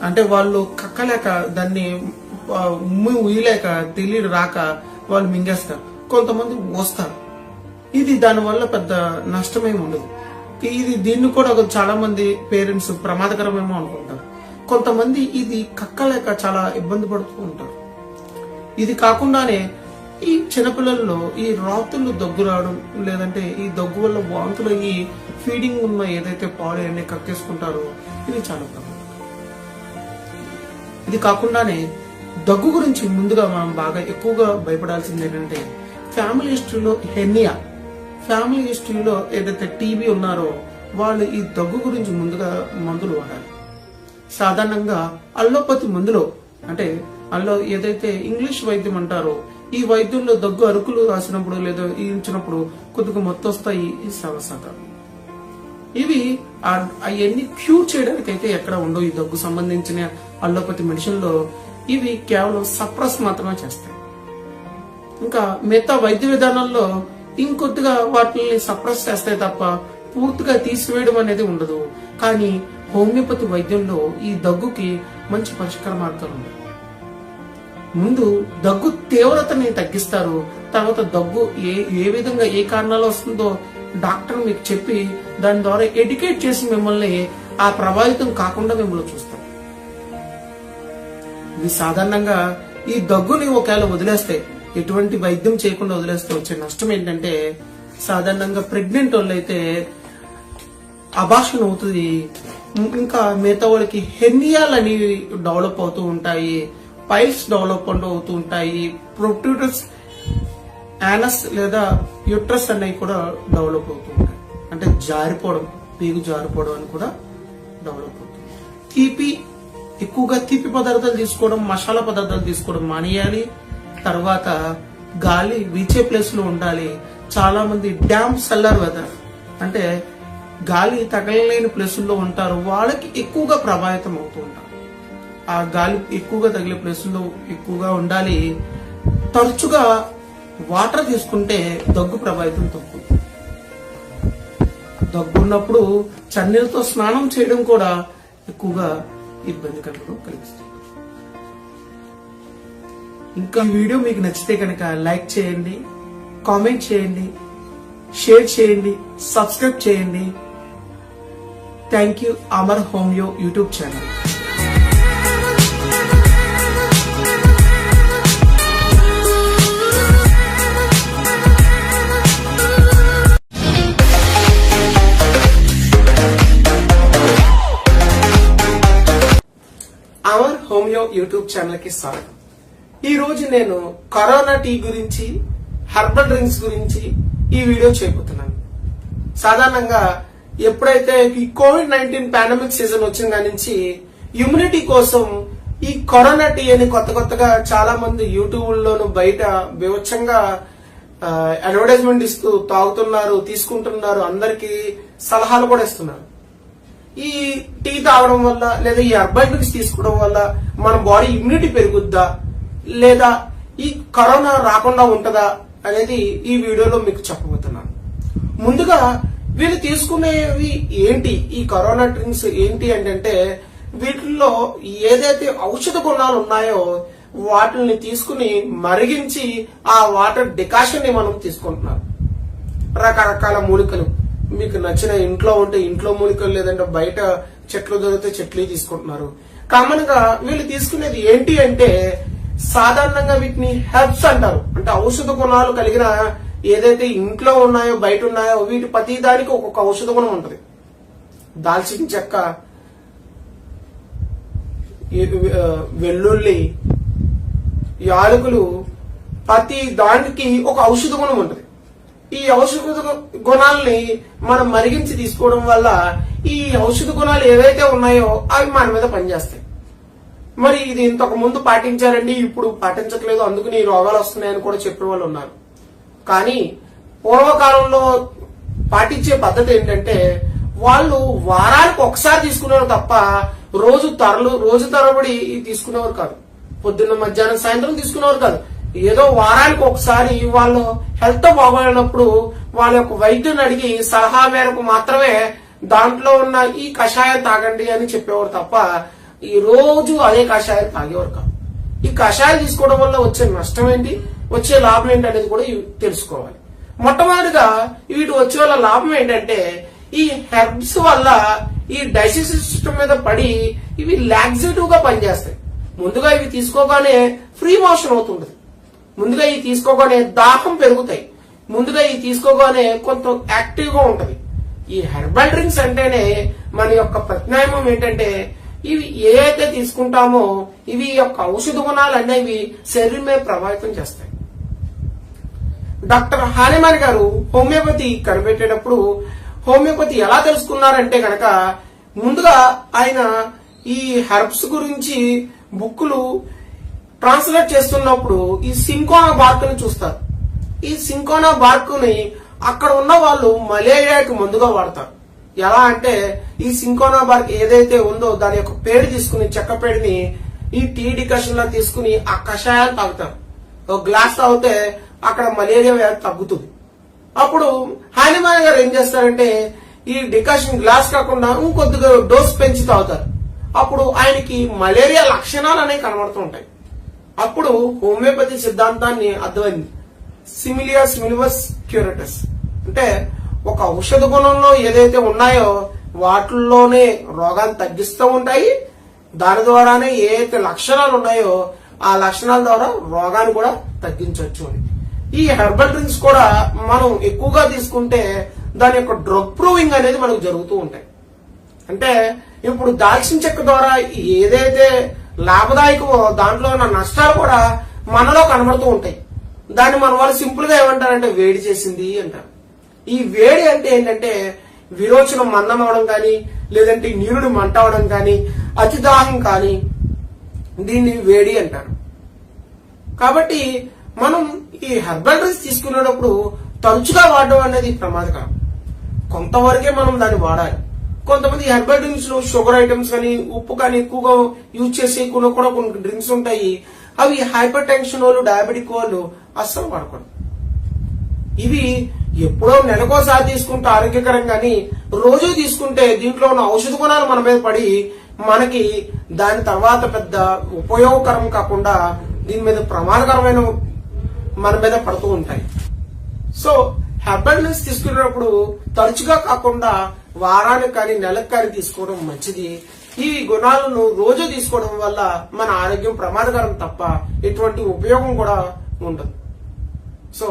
అంటే వాళ్ళు కక్కలేక దాన్ని ఉయ్యలేక తెలియదు రాక వాళ్ళు మింగేస్తారు. కొంతమంది వస్తారు, ఇది దాని వల్ల పెద్ద నష్టమేమి ఉండదు. దీన్ని కూడా చాలా మంది పేరెంట్స్ ప్రమాదకరమేమో అనుకుంటారు. కొంతమంది ఇది కక్కలేక చాలా ఇబ్బంది పడుతూ ఉంటారు. ఇది కాకుండానే ఈ చిన్నపిల్లల్లో ఈ రాత్రులు దగ్గు రావడం, లేదంటే ఈ దగ్గు వల్ల వాంతులు ఈ ఫీడింగ్ ఉన్న ఏదైతే పాలు అన్ని కక్కేసుకుంటారో ఇది చాలా ప్రమాదం. ఇది కాకుండానే దగ్గు గురించి ముందుగా మనం బాగా ఎక్కువగా భయపడాల్సింది ఏంటంటే ఫ్యామిలీ హిస్టరీలో హెర్నియా, ఫ్యామిలీ హిస్టరీలో ఏదైతే టీబీ ఉన్నారో వాళ్ళు ఈ దగ్గు గురించి ముందుగా మందులు వాడాలి. సాధారణంగా అల్లోపతి మందులో, అంటే ఏదైతే ఇంగ్లీష్ వైద్యం అంటారో ఈ వైద్యంలో దగ్గు అరుకులు రాసినప్పుడు లేదా ఈయించినప్పుడు కొద్దిగా మొత్తం వస్తాయి ఈ సర్వసాధారణం. ఇవి అవన్నీ క్యూర్ చేయడానికి అయితే ఎక్కడ ఉండవు. ఈ దగ్గు సంబంధించిన అల్లోపతి మెడిసిన్ లో ఇవి కేవలం సప్రెస్ మాత్రమే చేస్తాయి. ఇంకా మిగతా వైద్య విధానాల్లో ఇంకొద్దిగా వాటిని సప్రెస్ చేస్తాయి తప్ప పూర్తిగా తీసివేయడం అనేది ఉండదు. కానీ హోమియోపతి వైద్యంలో ఈ దగ్గుకి మంచి పరిష్కార మార్గాలు ఉన్నాయి. ముందు దగ్గు తీవ్రతని తగ్గిస్తారు. తర్వాత దగ్గు ఏ విధంగా ఏ కారణాలు వస్తుందో డాక్టర్ మీకు చెప్పి దాని ద్వారా ఎడ్యుకేట్ చేసి మిమ్మల్ని ఆ ప్రభావితం కాకుండా మిమ్మల్ని చూస్తారు. ఇది సాధారణంగా ఈ దగ్గుని ఒకవేళ వదిలేస్తే, ఎటువంటి వైద్యం చేయకుండా వదిలేస్తే వచ్చే నష్టం ఏంటంటే, సాధారణంగా ప్రెగ్నెంట్ వాళ్ళు అయితే అబార్షన్ అవుతుంది. ఇంకా మిగతా వాళ్ళకి హెర్నియాలు అనేవి డెవలప్ అవుతూ ఉంటాయి, పైల్స్ డెవలప్ అవుతూ ఉంటాయి, ప్రొట్రూడర్స్ యానస్ లేదా యూట్రస్ అనేవి కూడా డెవలప్ అవుతూ ఉంటాయి. అంటే జారిపోవడం, పేగు జారిపోవడం అని కూడా డెవలప్ అవుతుంది. ఎక్కువగా తీపి పదార్థాలు తీసుకోవడం, మసాలా పదార్థాలు తీసుకోవడం మానేయాలి. తర్వాత గాలి వీచే ప్లేస్ లో ఉండాలి. చాలా మంది డ్యామ్ సెల్లర్ వెదర్ అంటే గాలి తగలలేని ప్లేసుల్లో ఉంటారు. వాళ్ళకి ఎక్కువగా ప్రభావితం అవుతూ ఉంటారు. ఆ గాలి ఎక్కువగా తగిలే ప్లేసుల్లో ఎక్కువగా ఉండాలి. తరచుగా వాటర్ తీసుకుంటే దగ్గు ప్రభావితం తక్కువ. దగ్గున్నప్పుడు చన్నీళ్ళతో స్నానం చేయడం కూడా ఎక్కువగా ఇబ్బందికరంగా కలిగిస్తుంది. ఇంకా ఈ వీడియో మీకు నచ్చితే కనుక లైక్ చేయండి, కామెంట్ చేయండి, షేర్ చేయండి, సబ్స్క్రైబ్ చేయండి. Thank you. Amar homeo YouTube channel. Amar homeo YouTube channel కి స్వాగతం. ఈ రోజు నేను కరోనా టీ గురించి, హెర్బల్ డ్రింక్స్ గురించి ఈ వీడియో చేయబోతున్నాను. సాధారణంగా ఎప్పుడైతే ఈ కోవిడ్-19 పాండమిక్ సీజన్ వచ్చిన దాని నుంచి ఇమ్యూనిటీ కోసం ఈ కరోనా టీ అని కొత్తగా చాలా మంది యూట్యూబ్ లోను బయట బీభత్సంగా అడ్వర్టైజ్మెంట్ ఇస్తూ తాగుతున్నారు, తీసుకుంటున్నారు, అందరికి సలహాలు కూడా ఇస్తున్నారు. ఈ టీ తాగడం వల్ల లేదా ఈ హెర్బల్ డ్రింక్స్ తీసుకోవడం వల్ల మన బాడీ ఇమ్యూనిటీ పెరుగుద్దా లేదా ఈ కరోనా రాకుండా ఉంటదా అనేది ఈ వీడియోలో మీకు చెప్పబోతున్నాను. ముందుగా వీళ్ళు తీసుకునేవి ఏంటి, ఈ కరోనా డ్రింక్స్ ఏంటి అంటే వీటిల్లో ఏదైతే ఔషధ గుణాలు ఉన్నాయో వాటిని తీసుకుని మరిగించి ఆ వాటర్ డికాషన్ ని మనం తీసుకుంటున్నాం. రకరకాల మూలికలు మీకు నచ్చిన ఇంట్లో ఉంటే ఇంట్లో మూలికలు, లేదంటే బయట చెట్లు దొరికితే చెట్లు తీసుకుంటున్నారు. కామన్ గా వీళ్ళు తీసుకునేది ఏంటి అంటే సాధారణంగా వీటిని హెర్బ్స్ అంటారు. అంటే ఔషధ గుణాలు కలిగిన ఏదైతే ఇంట్లో ఉన్నాయో బయట ఉన్నాయో వీటి ప్రతి దానికి ఒక్కొక్క ఔషధ గుణం ఉంటది. దాల్చిన చెక్క, వెల్లుల్లి, యాలకులు, ప్రతి దానికి ఒక ఔషధ గుణం ఉంటది. ఈ ఔషధ గుణాలని మనం మరిగించి తీసుకోవడం వల్ల ఈ ఔషధ గుణాలు ఏవైతే ఉన్నాయో అవి మన మీద పనిచేస్తాయి. మరి ఇది ఇంతకు ముందు పాటించారండి, ఇప్పుడు పాటించట్లేదు, అందుకని ఈ రోగాలు వస్తున్నాయని కూడా చెప్పే వాళ్ళు ఉన్నారు. కానీ పూర్వకాలంలో పాటించే పద్ధతి ఏంటంటే వాళ్ళు వారానికి ఒకసారి తీసుకునేవారు తప్ప రోజు తరబడి తీసుకునేవారు కాదు. పొద్దున్న మధ్యాహ్నం సాయంత్రం తీసుకునేవారు కాదు. ఏదో వారానికి ఒకసారి వాళ్ళు హెల్త్ బాగోలేనప్పుడు వాళ్ళ యొక్క వైద్యుని అడిగి సలహా మేరకు మాత్రమే దాంట్లో ఉన్న ఈ కషాయం తాగండి అని చెప్పేవారు తప్ప ఈ రోజు అదే కషాయం తాగేవారు కాదు. ఈ కషాయం తీసుకోవడం వల్ల వచ్చే నష్టం ఏంటి, వచ్చే లాభం ఏంటి అనేది కూడా తెలుసుకోవాలి. మొట్టమొదటిగా వీటి వచ్చే వల్ల లాభం ఏంటంటే ఈ హెర్బ్స్ వల్ల ఈ డైజెస్టివ్ సిస్టమ్ మీద పడి ఇవి లాక్సేటివ్ గా పనిచేస్తాయి. ముందుగా ఇవి తీసుకోగానే ఫ్రీ మోషన్ అవుతుంటది. ముందుగా ఇవి తీసుకోగానే దాహం పెరుగుతాయి. ముందుగా ఇవి తీసుకోగానే కొంత యాక్టివ్ గా ఉంటది. ఈ హెర్బల్ డ్రింక్స్ అంటేనే మన యొక్క ప్రత్యామ్నాయం ఏంటంటే ఇవి ఏదైతే తీసుకుంటామో ఇవి యొక్క ఔషధ గుణాలు అనేవి శరీరం మీద ప్రభావితం చేస్తాయి. డాక్టర్ హానిమాన్ గారు హోమియోపతి కనిపెట్టేటప్పుడు హోమియోపతి ఎలా తెలుసుకున్నారంటే కనుక ముందుగా ఆయన ఈ హెర్బ్స్ గురించి బుక్కులు ట్రాన్స్లేట్ చేస్తున్నప్పుడు ఈ సింకోనా బార్క్ ని చూస్తారు. ఈ సింకోనా బార్క్ ని అక్కడ ఉన్న వాళ్ళు మలేరియాకి మందుగా వాడతారు. ఎలా అంటే ఈ సింకోనా బార్క్ ఏదైతే ఉందో దాని యొక్క పేరు తీసుకుని, చెక్క పేరుని ఈ టీ డికషన్ లో తీసుకుని ఆ కషాయాలు తాగుతారు. ఒక గ్లాస్ తాగితే అక్కడ మలేరియా వ్యాధి తగ్గుతుంది. అప్పుడు హానిమాన్ గారు ఏం చేస్తారంటే ఈ డికాషన్ గ్లాస్ కాకుండా ఇంకొద్దిగా డోస్ పెంచి తాగుతారు. అప్పుడు ఆయనకి మలేరియా లక్షణాలు అనేవి కనబడుతూ ఉంటాయి. అప్పుడు హోమియోపతి సిద్ధాంతాన్ని అర్థమైంది. సిమిలియా సిమిలివస్ క్యూరటస్ అంటే ఒక ఔషధ గుణంలో ఏదైతే ఉన్నాయో వాటిల్లోనే రోగాన్ని తగ్గిస్తూ ఉంటాయి. దాని ద్వారానే ఏదైతే లక్షణాలు ఉన్నాయో ఆ లక్షణాల ద్వారా రోగాన్ని కూడా తగ్గించవచ్చు అని. ఈ హెర్బల్ డ్రింక్స్ కూడా మనం ఎక్కువగా తీసుకుంటే దాని యొక్క డ్రగ్ ప్రూవింగ్ అనేది మనకు జరుగుతూ ఉంటాయి. అంటే ఇప్పుడు దాల్చిన చెక్క ద్వారా ఏదైతే లాభదాయకమో దాంట్లో ఉన్న నష్టాలు కూడా మనలో కనబడుతూ ఉంటాయి. దాన్ని మన వాళ్ళు సింపుల్ గా ఏమంటారంటే వేడి చేసింది అంటారు. ఈ వేడి అంటే ఏంటంటే విరోచనం మందం అవడం కానీ, లేదంటే నీరుని మంట అవడం కానీ, అతిదాహం కానీ దీన్ని వేడి అంటారు. కాబట్టి మనం ఈ హెర్బల్ డ్రింక్స్ తీసుకునేటప్పుడు తరచుగా వాడడం అనేది ప్రమాదకరం. కొంతవరకే మనం దాన్ని వాడాలి. కొంతమంది హెర్బల్ డ్రింక్స్ లో షుగర్ ఐటమ్స్ కానీ, ఉప్పు కానీ ఎక్కువగా యూజ్ చేసే కూడా కొన్ని డ్రింక్స్ ఉంటాయి. అవి హైపర్ టెన్షన్ వాళ్ళు, డయాబెటిక్ వాళ్ళు అస్సలు వాడకూడదు. ఇవి ఎప్పుడో నెలకోసారి తీసుకుంటే ఆరోగ్యకరం కానీ రోజు తీసుకుంటే దీంట్లో ఉన్న ఔషధ గుణాలు మన మీద పడి మనకి దాని తర్వాత పెద్ద ఉపయోగకరం కాకుండా దీని మీద ప్రమాదకరమైన మన మీద పడుతూ ఉంటాయి. సో హెర్బల్ డ్రింక్స్ తీసుకునేటప్పుడు తరచుగా కాకుండా వారానికి కానీ నెలకు కానీ తీసుకోవడం మంచిది. ఈ గుణాలను రోజు తీసుకోవడం వల్ల మన ఆరోగ్యం ప్రమాదకరం తప్ప ఎటువంటి ఉపయోగం కూడా ఉండదు. సో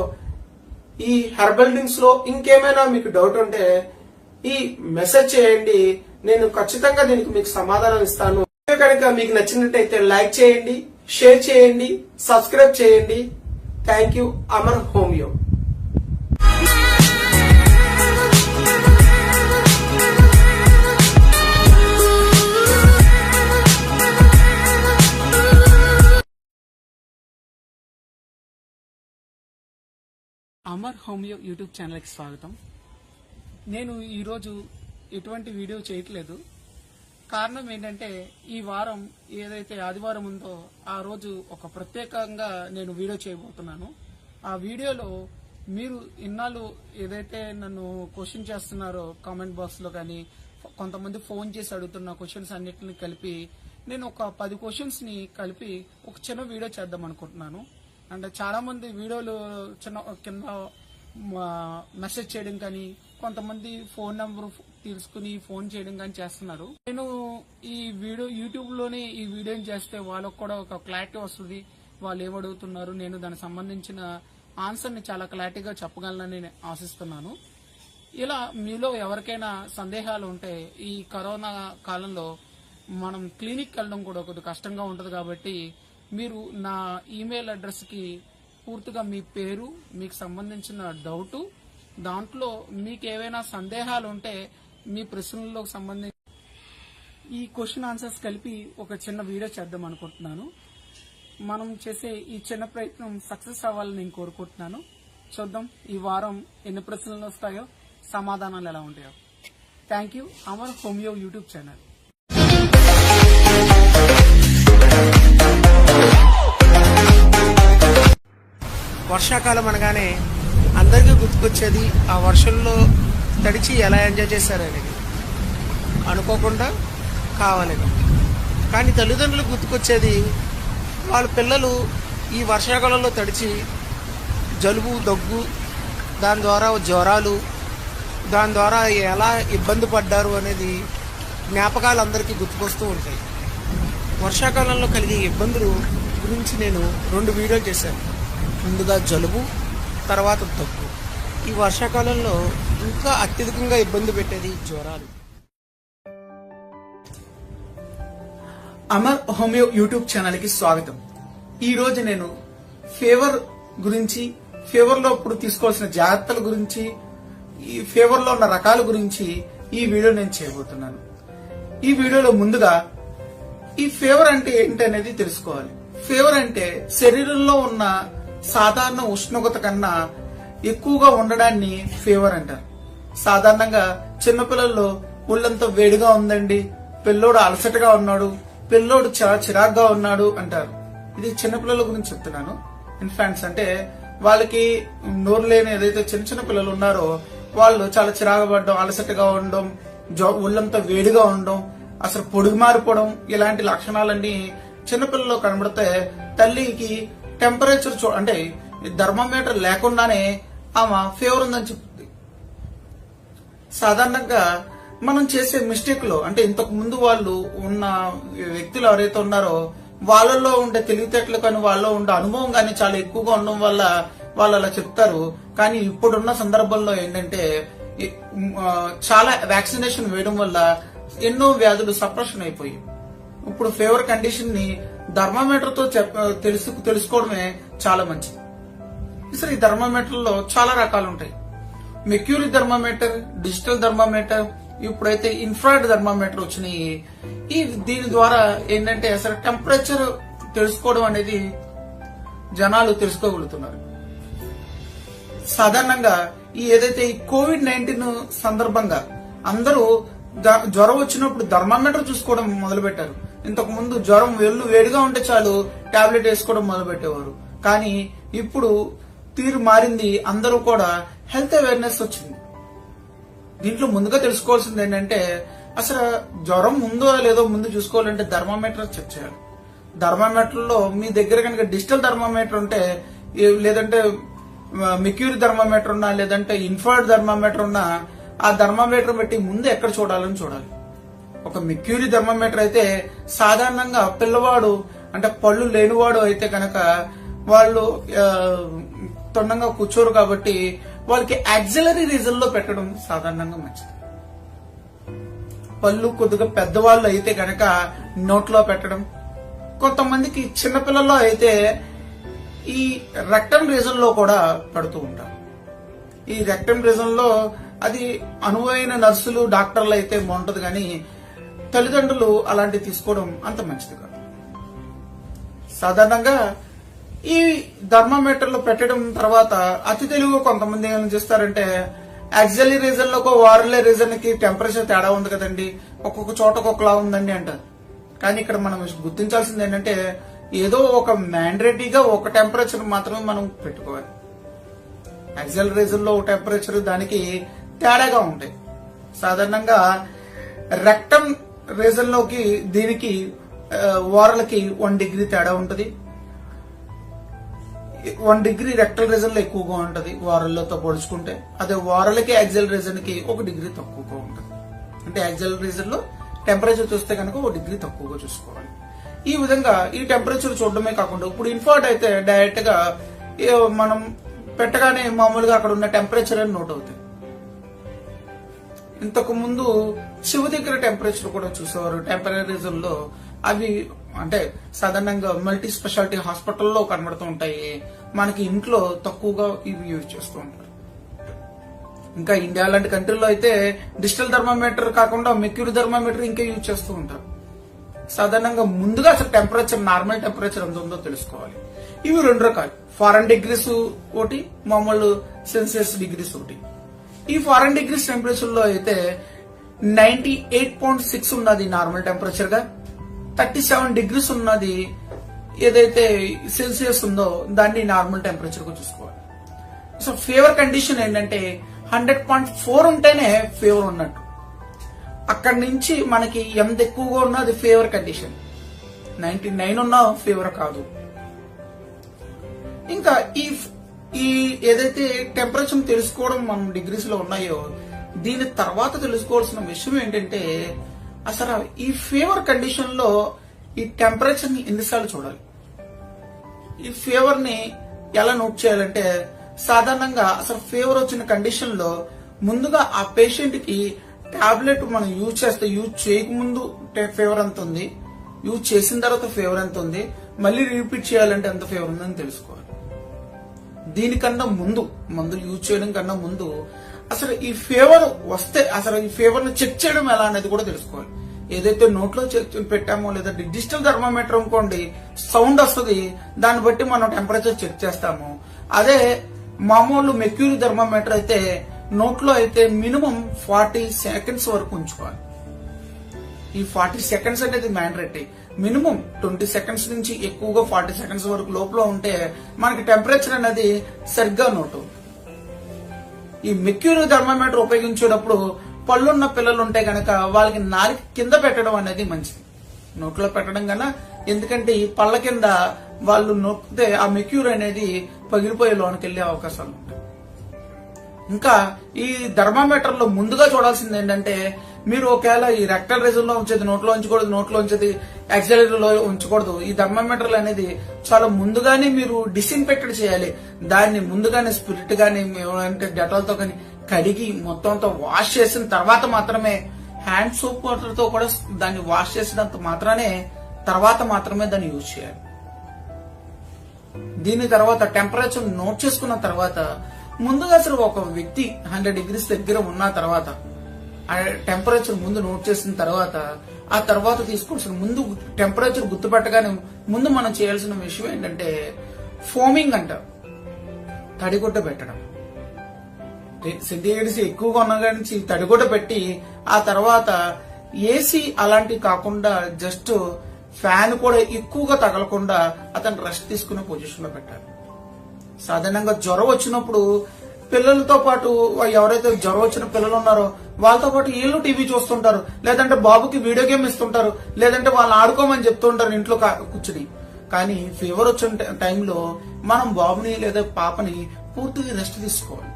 ఈ హెర్బల్ డ్రింక్స్ లో ఇంకేమైనా మీకు డౌట్ ఉంటే ఈ మెసేజ్ చేయండి. నేను ఖచ్చితంగా దీనికి మీకు సమాధానం ఇస్తాను. కనుక మీకు నచ్చినట్టయితే లైక్ చేయండి, షేర్ చేయండి, సబ్స్క్రైబ్ చేయండి. Thank you. Amar homeo. Amar homeo YouTube ఛానల్కి స్వాగతం. నేను ఈరోజు ఎటువంటి వీడియో చేయట్లేదు. కారణం ఏంటంటే ఈ వారం ఏదైతే ఆదివారం ఉందో ఆ రోజు ఒక ప్రత్యేకంగా నేను వీడియో చేయబోతున్నాను. ఆ వీడియోలో మీరు ఇన్నాళ్ళు ఏదైతే నన్ను క్వశ్చన్ చేస్తున్నారో కామెంట్ బాక్స్ లో కానీ, కొంతమంది ఫోన్ చేసి అడుగుతున్న క్వశ్చన్స్ అన్నిటిని కలిపి నేను ఒక 10 క్వశ్చన్స్ ని కలిపి ఒక చిన్న వీడియో చేద్దాం అనుకుంటున్నాను. అంటే చాలా మంది వీడియోలు కింద మెసేజ్ చేయడం కానీ, కొంతమంది ఫోన్ నెంబర్ తీసుకుని ఫోన్ చేయడం కానీ చేస్తున్నారు. నేను ఈ వీడియో యూట్యూబ్ లోనే ఈ వీడియోని చేస్తే వాళ్ళకు కూడా ఒక క్లారిటీ వస్తుంది. వాళ్ళు ఏమడుగుతున్నారు, నేను దానికి సంబంధించిన ఆన్సర్ ని చాలా క్లారిటీగా చెప్పగలనని నేను ఆశిస్తున్నాను. ఇలా మీలో ఎవరికైనా సందేహాలు ఉంటే ఈ కరోనా కాలంలో మనం క్లినిక్ వెళ్ళడం కూడా కొద్దిగా కష్టంగా ఉంటుంది. కాబట్టి మీరు నా ఈమెయిల్ అడ్రస్ కి పూర్తిగా మీ పేరు, మీకు సంబంధించిన డౌట్, దాంట్లో మీకు ఏవైనా సందేహాలు ఉంటే మీ ప్రశ్నలకు సంబంధించి ఈ క్వశ్చన్ ఆన్సర్స్ కలిపి ఒక చిన్న వీడియో చేద్దాం అనుకుంటున్నాను. మనం చేసే ఈ చిన్న ప్రయత్నం సక్సెస్ అవ్వాలని నేను కోరుకుంటున్నాను. చూద్దాం ఈ వారం ఎన్ని ప్రశ్నలు వస్తాయో, సమాధానాలు ఎలా ఉంటాయో. Thank you. Amar homeo YouTube channel. వర్షాకాలం అనగానే అందరికీ గుర్తుకొచ్చేది ఆ వర్షంలో తడిచి ఎలా ఎంజాయ్ చేశారనేది. అనుకోకుండా కావాలని. కానీ తల్లిదండ్రులకు గుర్తుకొచ్చేది వాళ్ళ పిల్లలు ఈ వర్షాకాలంలో తడిచి జలుబు, దగ్గు, దాని ద్వారా జ్వరాలు, దాని ద్వారా ఎలా ఇబ్బంది పడ్డారు అనేది జ్ఞాపకాలు అందరికీ గుర్తుకొస్తూ ఉంటాయి. వర్షాకాలంలో కలిగే ఇబ్బందులు గురించి నేను 2 వీడియోలు చేశాను. ముందుగా జలుబు, తర్వాత దగ్గు. ఈ వర్షాకాలంలో ఇంకా అత్యధికంగా ఇబ్బంది పెట్టేది జ్వరాలు. అమర్ హోమియో యూట్యూబ్ ఛానల్ కి స్వాగతం. ఈ రోజు నేను ఫీవర్ గురించి, ఫీవర్ లో ఇప్పుడు తీసుకోవాల్సిన జాగ్రత్తల గురించి, ఈ ఫీవర్ లో ఉన్న రకాల గురించి ఈ వీడియో నేను చేయబోతున్నాను. ఈ వీడియోలో ముందుగా ఈ ఫీవర్ అంటే ఏంటి అనేది తెలుసుకోవాలి. ఫీవర్ అంటే శరీరంలో ఉన్న సాధారణ ఉష్ణోగ్రత కన్నా ఎక్కువగా ఉండడాన్ని ఫీవర్ అంటారు. సాధారణంగా చిన్నపిల్లల్లో ఒళ్ళంతా వేడిగా ఉందండి, పిల్లోడు అలసటగా ఉన్నాడు, పిల్లోడు చాలా చిరాగ్గా ఉన్నాడు అంటారు. ఇది చిన్నపిల్లల గురించి చెప్తున్నాను. ఇన్ఫాంట్స్ అంటే వాళ్ళకి నోరు లేని ఏదైతే చిన్న చిన్న పిల్లలు ఉన్నారో వాళ్ళు చాలా చిరాగా పడడం, అలసటగా ఉండడం, ఒళ్ళంతా వేడిగా ఉండడం, అసలు పొడుగు మారిపోవడం, ఇలాంటి లక్షణాలన్నీ చిన్నపిల్లల్లో కనబడితే తల్లికి టెంపరేచర్ అంటే థర్మామీటర్ లేకుండానే ఆమె ఫీవర్ ఉందని చెప్తుంది. సాధారణంగా మనం చేసే మిస్టేక్ లో అంటే ఇంతకు ముందు వాళ్ళు ఉన్న వ్యక్తులు ఎవరైతే ఉన్నారో వాళ్ళలో ఉండే తెలివితేటలు కానీ వాళ్ళలో ఉండే అనుభవం కానీ చాలా ఎక్కువగా ఉండడం వల్ల వాళ్ళు అలా చెప్తారు. కానీ ఇప్పుడున్న సందర్భంలో ఏంటంటే చాలా వ్యాక్సినేషన్ వేయడం వల్ల ఎన్నో వ్యాధులు సప్రెషన్ అయిపోయి ఇప్పుడు ఫీవర్ కండిషన్ ని థర్మామీటర్ తో తెలుసుకోవడమే చాలా మంచిది. అసలు ఈ థర్మామీటర్ లో చాలా రకాలు ఉంటాయి. మెర్క్యూరీ థర్మామీటర్, డిజిటల్ థర్మామీటర్, ఇప్పుడైతే ఇన్ఫ్రారెడ్ థర్మామీటర్ వచ్చినాయి. దీని ద్వారా ఏంటంటే అసలు టెంపరేచర్ తెలుసుకోవడం అనేది జనాలు తెలుసుకోగలుగుతున్నారు. సాధారణంగా ఏదైతే ఈ కోవిడ్-19 సందర్భంగా అందరూ జ్వరం వచ్చినప్పుడు థర్మామీటర్ చూసుకోవడం మొదలు పెట్టారు. ఇంతకు ముందు జ్వరం వేడిగా ఉంటే చాలు టాబ్లెట్ వేసుకోవడం మొదలు పెట్టేవారు. కానీ ఇప్పుడు తీరు మారింది. అందరూ కూడా హెల్త్ అవేర్నెస్ వచ్చింది. దీంట్లో ముందుగా తెలుసుకోవాల్సింది ఏంటంటే అసలు జ్వరం ఉందో లేదో ముందు చూసుకోవాలంటే థర్మామీటర్ చెక్ చేయాలి. థర్మామీటర్ లో మీ దగ్గర కనుక డిజిటల్ థర్మామీటర్ ఉంటే, లేదంటే మెర్క్యూరీ థర్మామీటర్ ఉన్నా, లేదంటే ఇన్ఫ్రారెడ్ థర్మామీటర్ ఉన్నా, ఆ థర్మామీటర్ బట్టి ముందు ఎక్కడ చూడాలని చూడాలి. ఒక మెర్క్యూరీ థర్మామీటర్ అయితే సాధారణంగా పిల్లవాడు అంటే పళ్ళు లేనివాడు అయితే కనుక వాళ్ళు తొండంగా కూర్చోరు కాబట్టి వాళ్ళకి యాక్సిలరీ రీజన్ లో పెట్టడం సాధారణంగా మంచిది. పళ్ళు కొద్దిగా పెద్దవాళ్ళు అయితే కనుక నోట్లో పెట్టడం, కొంతమందికి చిన్నపిల్లల్లో అయితే ఈ రెక్టమ్ రీజన్ లో కూడా పెడుతూ ఉంటారు. ఈ రెక్టమ్ రీజన్ లో అది అనువైన నర్సులు డాక్టర్లు అయితే బాగుంటది, కానీ తల్లిదండ్రులు అలాంటివి తీసుకోవడం అంత మంచిది కాదు. సాధారణంగా ఈ థర్మామీటర్ లో పెట్టడం తర్వాత అతి తెలుగు కొంతమంది ఏం చేస్తారంటే యాక్సిలరీ రీజన్ లో వారలే రీజన్ కి టెంపరేచర్ తేడా ఉంది కదండి, ఒక్కొక్క చోట ఒక్కొక్కలా ఉందండి అంటారు. కానీ ఇక్కడ మనం గుర్తించాల్సింది ఏంటంటే ఏదో ఒక మ్యాండేటరీగా ఒక టెంపరేచర్ మాత్రమే మనం పెట్టుకోవాలి. యాక్సిలరీ రీజన్ లో టెంపరేచర్ దానికి తేడాగా ఉంటాయి. సాధారణంగా రెక్టమ్ రీజన్ లోకి దీనికి వారలకి 1 డిగ్రీ తేడా ఉంటుంది. 1 డిగ్రీ రెక్టల్ రీజన్ లో ఎక్కువగా ఉంటది వారల్లతో పోల్చుకుంటే. అదే వారలకి యాక్సిల్ రీజన్ కి 1 డిగ్రీ తక్కువగా ఉంటుంది. అంటే యాక్సిల్ రీజన్ లో టెంపరేచర్ చూస్తే కనుక 1 డిగ్రీ తక్కువగా చూసుకోవాలి. ఈ విధంగా ఈ టెంపరేచర్ చూడడమే కాకుండా ఇప్పుడు ఇన్ఫార్ట్ అయితే డైరెక్ట్ గా మనం పెట్టగానే మామూలుగా అక్కడ ఉన్న టెంపరేచర్ అని నోట్ అవుతాయి. ఇంతకు ముందు చెవి దగ్గర టెంపరేచర్ కూడా చూసేవారు టెంపరీ రీజన్ లో. అవి అంటే సాధారణంగా మల్టీ స్పెషాలిటీ హాస్పిటల్లో కనబడుతూ ఉంటాయి. మనకి ఇంట్లో తక్కువగా ఇవి యూజ్ చేస్తూ ఉంటారు. ఇంకా ఇండియా లాంటి కంట్రీలో అయితే డిజిటల్ థర్మామీటర్ కాకుండా మెర్క్యూరీ థర్మామీటర్ ఇంకా యూజ్ చేస్తూ ఉంటారు. సాధారణంగా ముందుగా అసలు టెంపరేచర్ నార్మల్ టెంపరేచర్ ఎంత ఉందో తెలుసుకోవాలి. ఇవి 2 రకాలు, ఫారెన్ డిగ్రీస్ ఒకటి, మామూలు సెల్సియస్ డిగ్రీస్ ఒకటి. ఈ ఫారెన్ డిగ్రీస్ టెంపరేచర్ లో అయితే 98.6 ఉన్నది నార్మల్ టెంపరేచర్ గా, 37 డిగ్రీస్ ఉన్నది ఏదైతే సెల్సియస్ ఉందో దాన్ని నార్మల్ టెంపరేచర్ గా చూసుకోవాలి. సో ఫీవర్ కండిషన్ ఏంటంటే 100.4 ఉంటేనే ఫీవర్ ఉన్నట్టు. అక్కడి నుంచి మనకి ఎంత ఎక్కువగా ఉన్నది ఫీవర్ కండిషన్, 99 ఉన్నా ఫీవర్ కాదు. ఇంకా ఈ ఏదైతే టెంపరేచర్ తెలుసుకోవడం మనం డిగ్రీస్ లో ఉన్నాయో దీని తర్వాత తెలుసుకోవాల్సిన విషయం ఏంటంటే అసలు ఈ ఫీవర్ కండిషన్ లో ఈ టెంపరేచర్ ని ఎన్నిసార్లు చూడాలి, ఈ ఫీవర్ ని ఎలా నోట్ చేయాలంటే సాధారణంగా అసలు ఫీవర్ వచ్చిన కండిషన్ లో ముందుగా ఆ పేషెంట్ కి టాబ్లెట్ మనం యూజ్ చేయకముందు ఫీవర్ ఎంత ఉంది, యూజ్ చేసిన తర్వాత ఫీవర్ ఎంత ఉంది, మళ్ళీ రిపీట్ చేయాలంటే ఎంత ఫీవర్ ఉందని తెలుసుకోవాలి. దీనికన్నా ముందు మందులు యూజ్ చేయడం కన్నా ముందు అసలు ఈ ఫీవర్ వస్తే అసలు ఈ ఫీవర్ ని చెక్ చేయడం ఎలా అనేది కూడా తెలుసుకోవాలి. ఏదైతే నోట్లో పెట్టామో లేదా డిజిటల్ థర్మోమీటర్ అనుకోండి సౌండ్ వస్తుంది, దాన్ని బట్టి మనం టెంపరేచర్ చెక్ చేస్తాము. అదే మామూలు మెర్క్యూరీ థర్మోమీటర్ అయితే నోట్లో అయితే మినిమం 40 సెకండ్స్ వరకు ఉంచుకోవాలి. ఈ 40 సెకండ్స్ అనేది మ్యాండేటరీ. మినిమం 20 సెకండ్స్ నుంచి ఎక్కువగా 40 సెకండ్స్ వరకు లోపల ఉంటే మనకి టెంపరేచర్ అనేది సరిగ్గా నోట్ అవుతుంది. ఈ మెర్క్యూరీ థర్మోమీటర్ ఉపయోగించేటప్పుడు పళ్ళున్న పిల్లలు ఉంటే గనక వాళ్ళకి నాలుక కింద పెట్టడం అనేది మంచిది, నోట్లో పెట్టడం కన్నా. ఎందుకంటే ఈ పళ్ళ కింద వాళ్ళు నొక్కితే ఆ మెర్క్యూరీ అనేది పగిలిపోయే లోనికి వెళ్లే అవకాశాలు ఉంటాయి. ఇంకా ఈ థర్మామీటర్ లో ముందుగా చూడాల్సింది ఏంటంటే, మీరు ఒకవేళ ఈ రెక్టల్ రీజన్ లో ఉంచేది నోట్లో ఉంచకూడదు, నోట్లో ఉంచేది యాక్సిలరేటర్ లో ఉంచకూడదు. ఈ థర్మామీటర్లు అనేది చాలా ముందుగానే మీరు డిస్ఇన్ఫెక్టెడ్ చేయాలి. దాన్ని ముందుగానే స్పిరిట్ గానీ అంటే డెటాల్ తో కానీ కడిగి మొత్తంతో వాష్ చేసిన తర్వాత మాత్రమే, హ్యాండ్ సోప్ వాటర్ తో కూడా దాన్ని వాష్ చేసినంత తర్వాత మాత్రమే దాన్ని యూజ్ చేయాలి. దీని తర్వాత టెంపరేచర్ నోట్ చేసుకున్న తర్వాత ముందుగా అసలు ఒక వ్యక్తి 100 degrees దగ్గర ఉన్న తర్వాత ఆ టెంపరేచర్ ముందు నోట్ చేసిన తర్వాత ఆ తర్వాత తీసుకోవాల్సిన ముందు టెంపరేచర్ గుర్తుపెట్టగానే ముందు మనం చేయాల్సిన విషయం ఏంటంటే ఫోమింగ్ అంటారు, తడిగుడ్డ పెట్టడం. సెంటిగ్రేడ్స్ ఎక్కువగా ఉన్న నుంచి తడిగుడ్డ పెట్టి ఆ తర్వాత ఏసీ అలాంటివి కాకుండా జస్ట్ ఫ్యాన్ కూడా ఎక్కువగా తగలకుండా అతను రెస్ట్ తీసుకునే పొజిషన్ లో పెట్టాలి. సాధారణంగా జ్వరం వచ్చినప్పుడు పిల్లలతో పాటు ఎవరైతే జ్వరం వచ్చిన పిల్లలు ఉన్నారో వాళ్ళతో పాటు వీళ్ళు టీవీ చూస్తుంటారు, లేదంటే బాబుకి వీడియో గేమ్ ఇస్తుంటారు, లేదంటే వాళ్ళని ఆడుకోమని చెప్తుంటారు ఇంట్లో కూర్చుని. కానీ ఫీవర్ వచ్చిన టైంలో మనం బాబుని లేదా పాపని పూర్తిగా రెస్ట్ తీసుకోవాలి.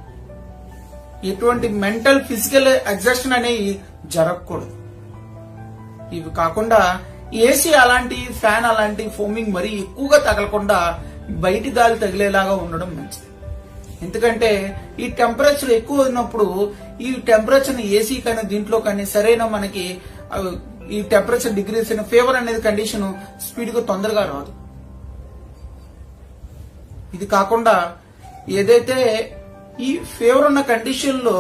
ఎటువంటి మెంటల్ ఫిజికల్ ఎగ్జాస్షన్ అనేవి జరగకూడదు. ఇవి కాకుండా ఏసీ అలాంటి ఫ్యాన్ అలాంటి ఫోమింగ్ మరీ ఎక్కువగా తగలకుండా బయటి గాలి తగిలేలాగా ఉండడం మంచిది. ఎందుకంటే ఈ టెంపరేచర్ ఎక్కువ ఉన్నప్పుడు ఈ టెంపరేచర్ ఏసీ కానీ దీంట్లో కానీ సరైన మనకి ఈ టెంపరేచర్ డిగ్రీస్ అయిన ఫీవర్ అనేది కండిషన్ స్పీడ్ గా తొందరగా రాదు. ఇది కాకుండా ఏదైతే ఈ ఫీవర్ ఉన్న కండిషన్ లో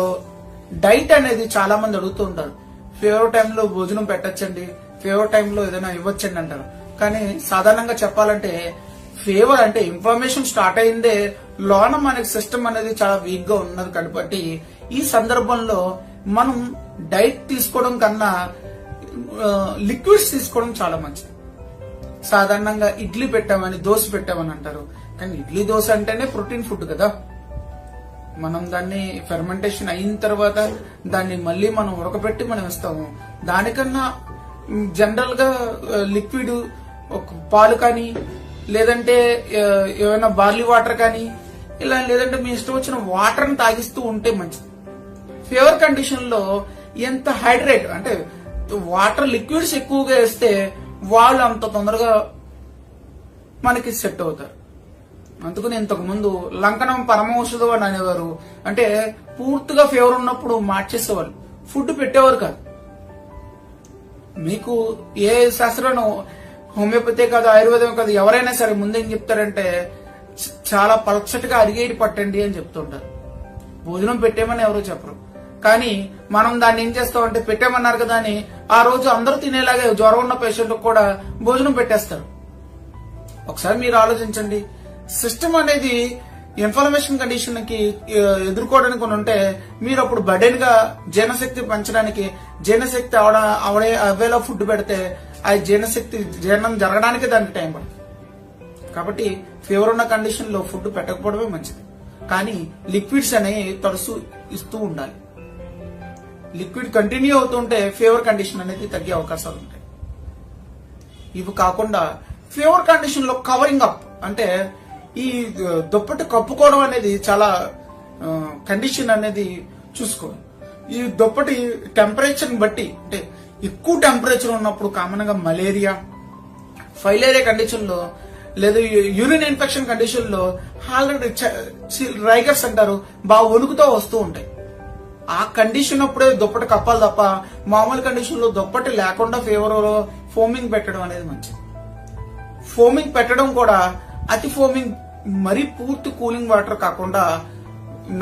డైట్ అనేది చాలా మంది అడుగుతూ ఉంటారు. ఫీవర్ టైంలో భోజనం పెట్టచ్చండి, ఫీవర్ టైంలో ఏదైనా ఇవ్వచ్చండి అంటారు. కానీ సాధారణంగా చెప్పాలంటే ఫీవర్ అంటే ఇన్ఫర్మేషన్ స్టార్ట్ అయిందే లోన మనకి సిస్టమ్ అనేది చాలా వీక్ గా ఉన్నది కాబట్టి ఈ సందర్భంలో మనం డైట్ తీసుకోవడం కన్నా లిక్విడ్స్ తీసుకోవడం చాలా మంచిది. సాధారణంగా ఇడ్లీ పెట్టామని దోశ పెట్టామని అంటారు, కానీ ఇడ్లీ దోశ అంటేనే ప్రోటీన్ ఫుడ్ కదా. మనం దాన్ని ఫెర్మెంటేషన్ అయిన తర్వాత దాన్ని మళ్ళీ మనం ఉడకబెట్టి మనం ఇస్తాము. దానికన్నా జనరల్ గా లిక్విడ్ ఒక పాలు కానీ లేదంటే ఏమైనా బార్లీ వాటర్ కానీ ఇలా లేదంటే మీ ఇష్టం వచ్చిన వాటర్ ని తాగిస్తూ ఉంటే మంచిది. ఫీవర్ కండిషన్ లో ఎంత హైడ్రేట్ అంటే వాటర్ లిక్విడ్స్ ఎక్కువగా వేస్తే వాళ్ళు అంత తొందరగా మనకి సెట్ అవుతారు. అందుకని ఇంతకు ముందు లంకనం పరమౌషధం అని అనేవారు. అంటే పూర్తిగా ఫీవర్ ఉన్నప్పుడు మార్చేసేవాళ్ళు, ఫుడ్ పెట్టేవారు కాదు. మీకు ఏ శాస్త్రం హోమియోపతి కాదు ఆయుర్వేదం కాదు ఎవరైనా సరే ముందేం చెప్తారంటే చాలా పలచటిగా అరిగేటి పట్టండి అని చెప్తుంటారు. భోజనం పెట్టేమని ఎవరు చెప్పరు. కానీ మనం దాన్ని ఏం చేస్తామంటే పెట్టేమన్నారు కదా అని ఆ రోజు అందరూ తినేలాగే జ్వరం ఉన్న పేషెంట్ కూడా భోజనం పెట్టేస్తారు. ఒకసారి మీరు ఆలోచించండి, సిస్టమ్ అనేది ఇన్ఫ్లమేషన్ కండిషన్ కి ఎదుర్కోవడానికి ఉంటే మీరు అప్పుడు బర్డెన్ గా జీర్ణశక్తి పెంచడానికి జీర్ణశక్తి అవేలా ఫుడ్ పెడితే ఆ జీర్ణశక్తి జీర్ణం జరగడానికి దానికి టైం పడుతుంది. కాబట్టి ఫీవర్ ఉన్న కండిషన్ లో ఫుడ్ పెట్టకపోవడమే మంచిది. కానీ లిక్విడ్స్ అనేవి తరచూ ఇస్తూ ఉండాలి. లిక్విడ్ కంటిన్యూ అవుతుంటే ఫీవర్ కండిషన్ అనేది తగ్గే అవకాశాలు ఉంటాయి. ఇవి కాకుండా ఫీవర్ కండిషన్ లో కవరింగ్ అప్ అంటే ఈ దుప్పటి కప్పుకోవడం అనేది చాలా కండిషన్ అనేది చూసుకోవాలి. ఈ దుప్పటి టెంపరేచర్ బట్టి అంటే ఎక్కువ టెంపరేచర్ ఉన్నప్పుడు కామన్ గా మలేరియా ఫైలేరియా కండిషన్ లో లేదా యూరిన్ ఇన్ఫెక్షన్ కండిషన్ లో ఆల్రెడీ రైగర్స్ అంటారు బాగా వణుకుతో వస్తూ ఉంటాయి. ఆ కండిషన్ అప్పుడే దుప్పటి కప్పాలి తప్ప మామూలు కండిషన్ లో దుప్పటి లేకుండా ఫీవర్ ఫోమింగ్ పెట్టడం అనేది మంచిది. ఫోమింగ్ పెట్టడం కూడా అతి ఫోమింగ్ మరీ పూర్తి కూలింగ్ వాటర్ కాకుండా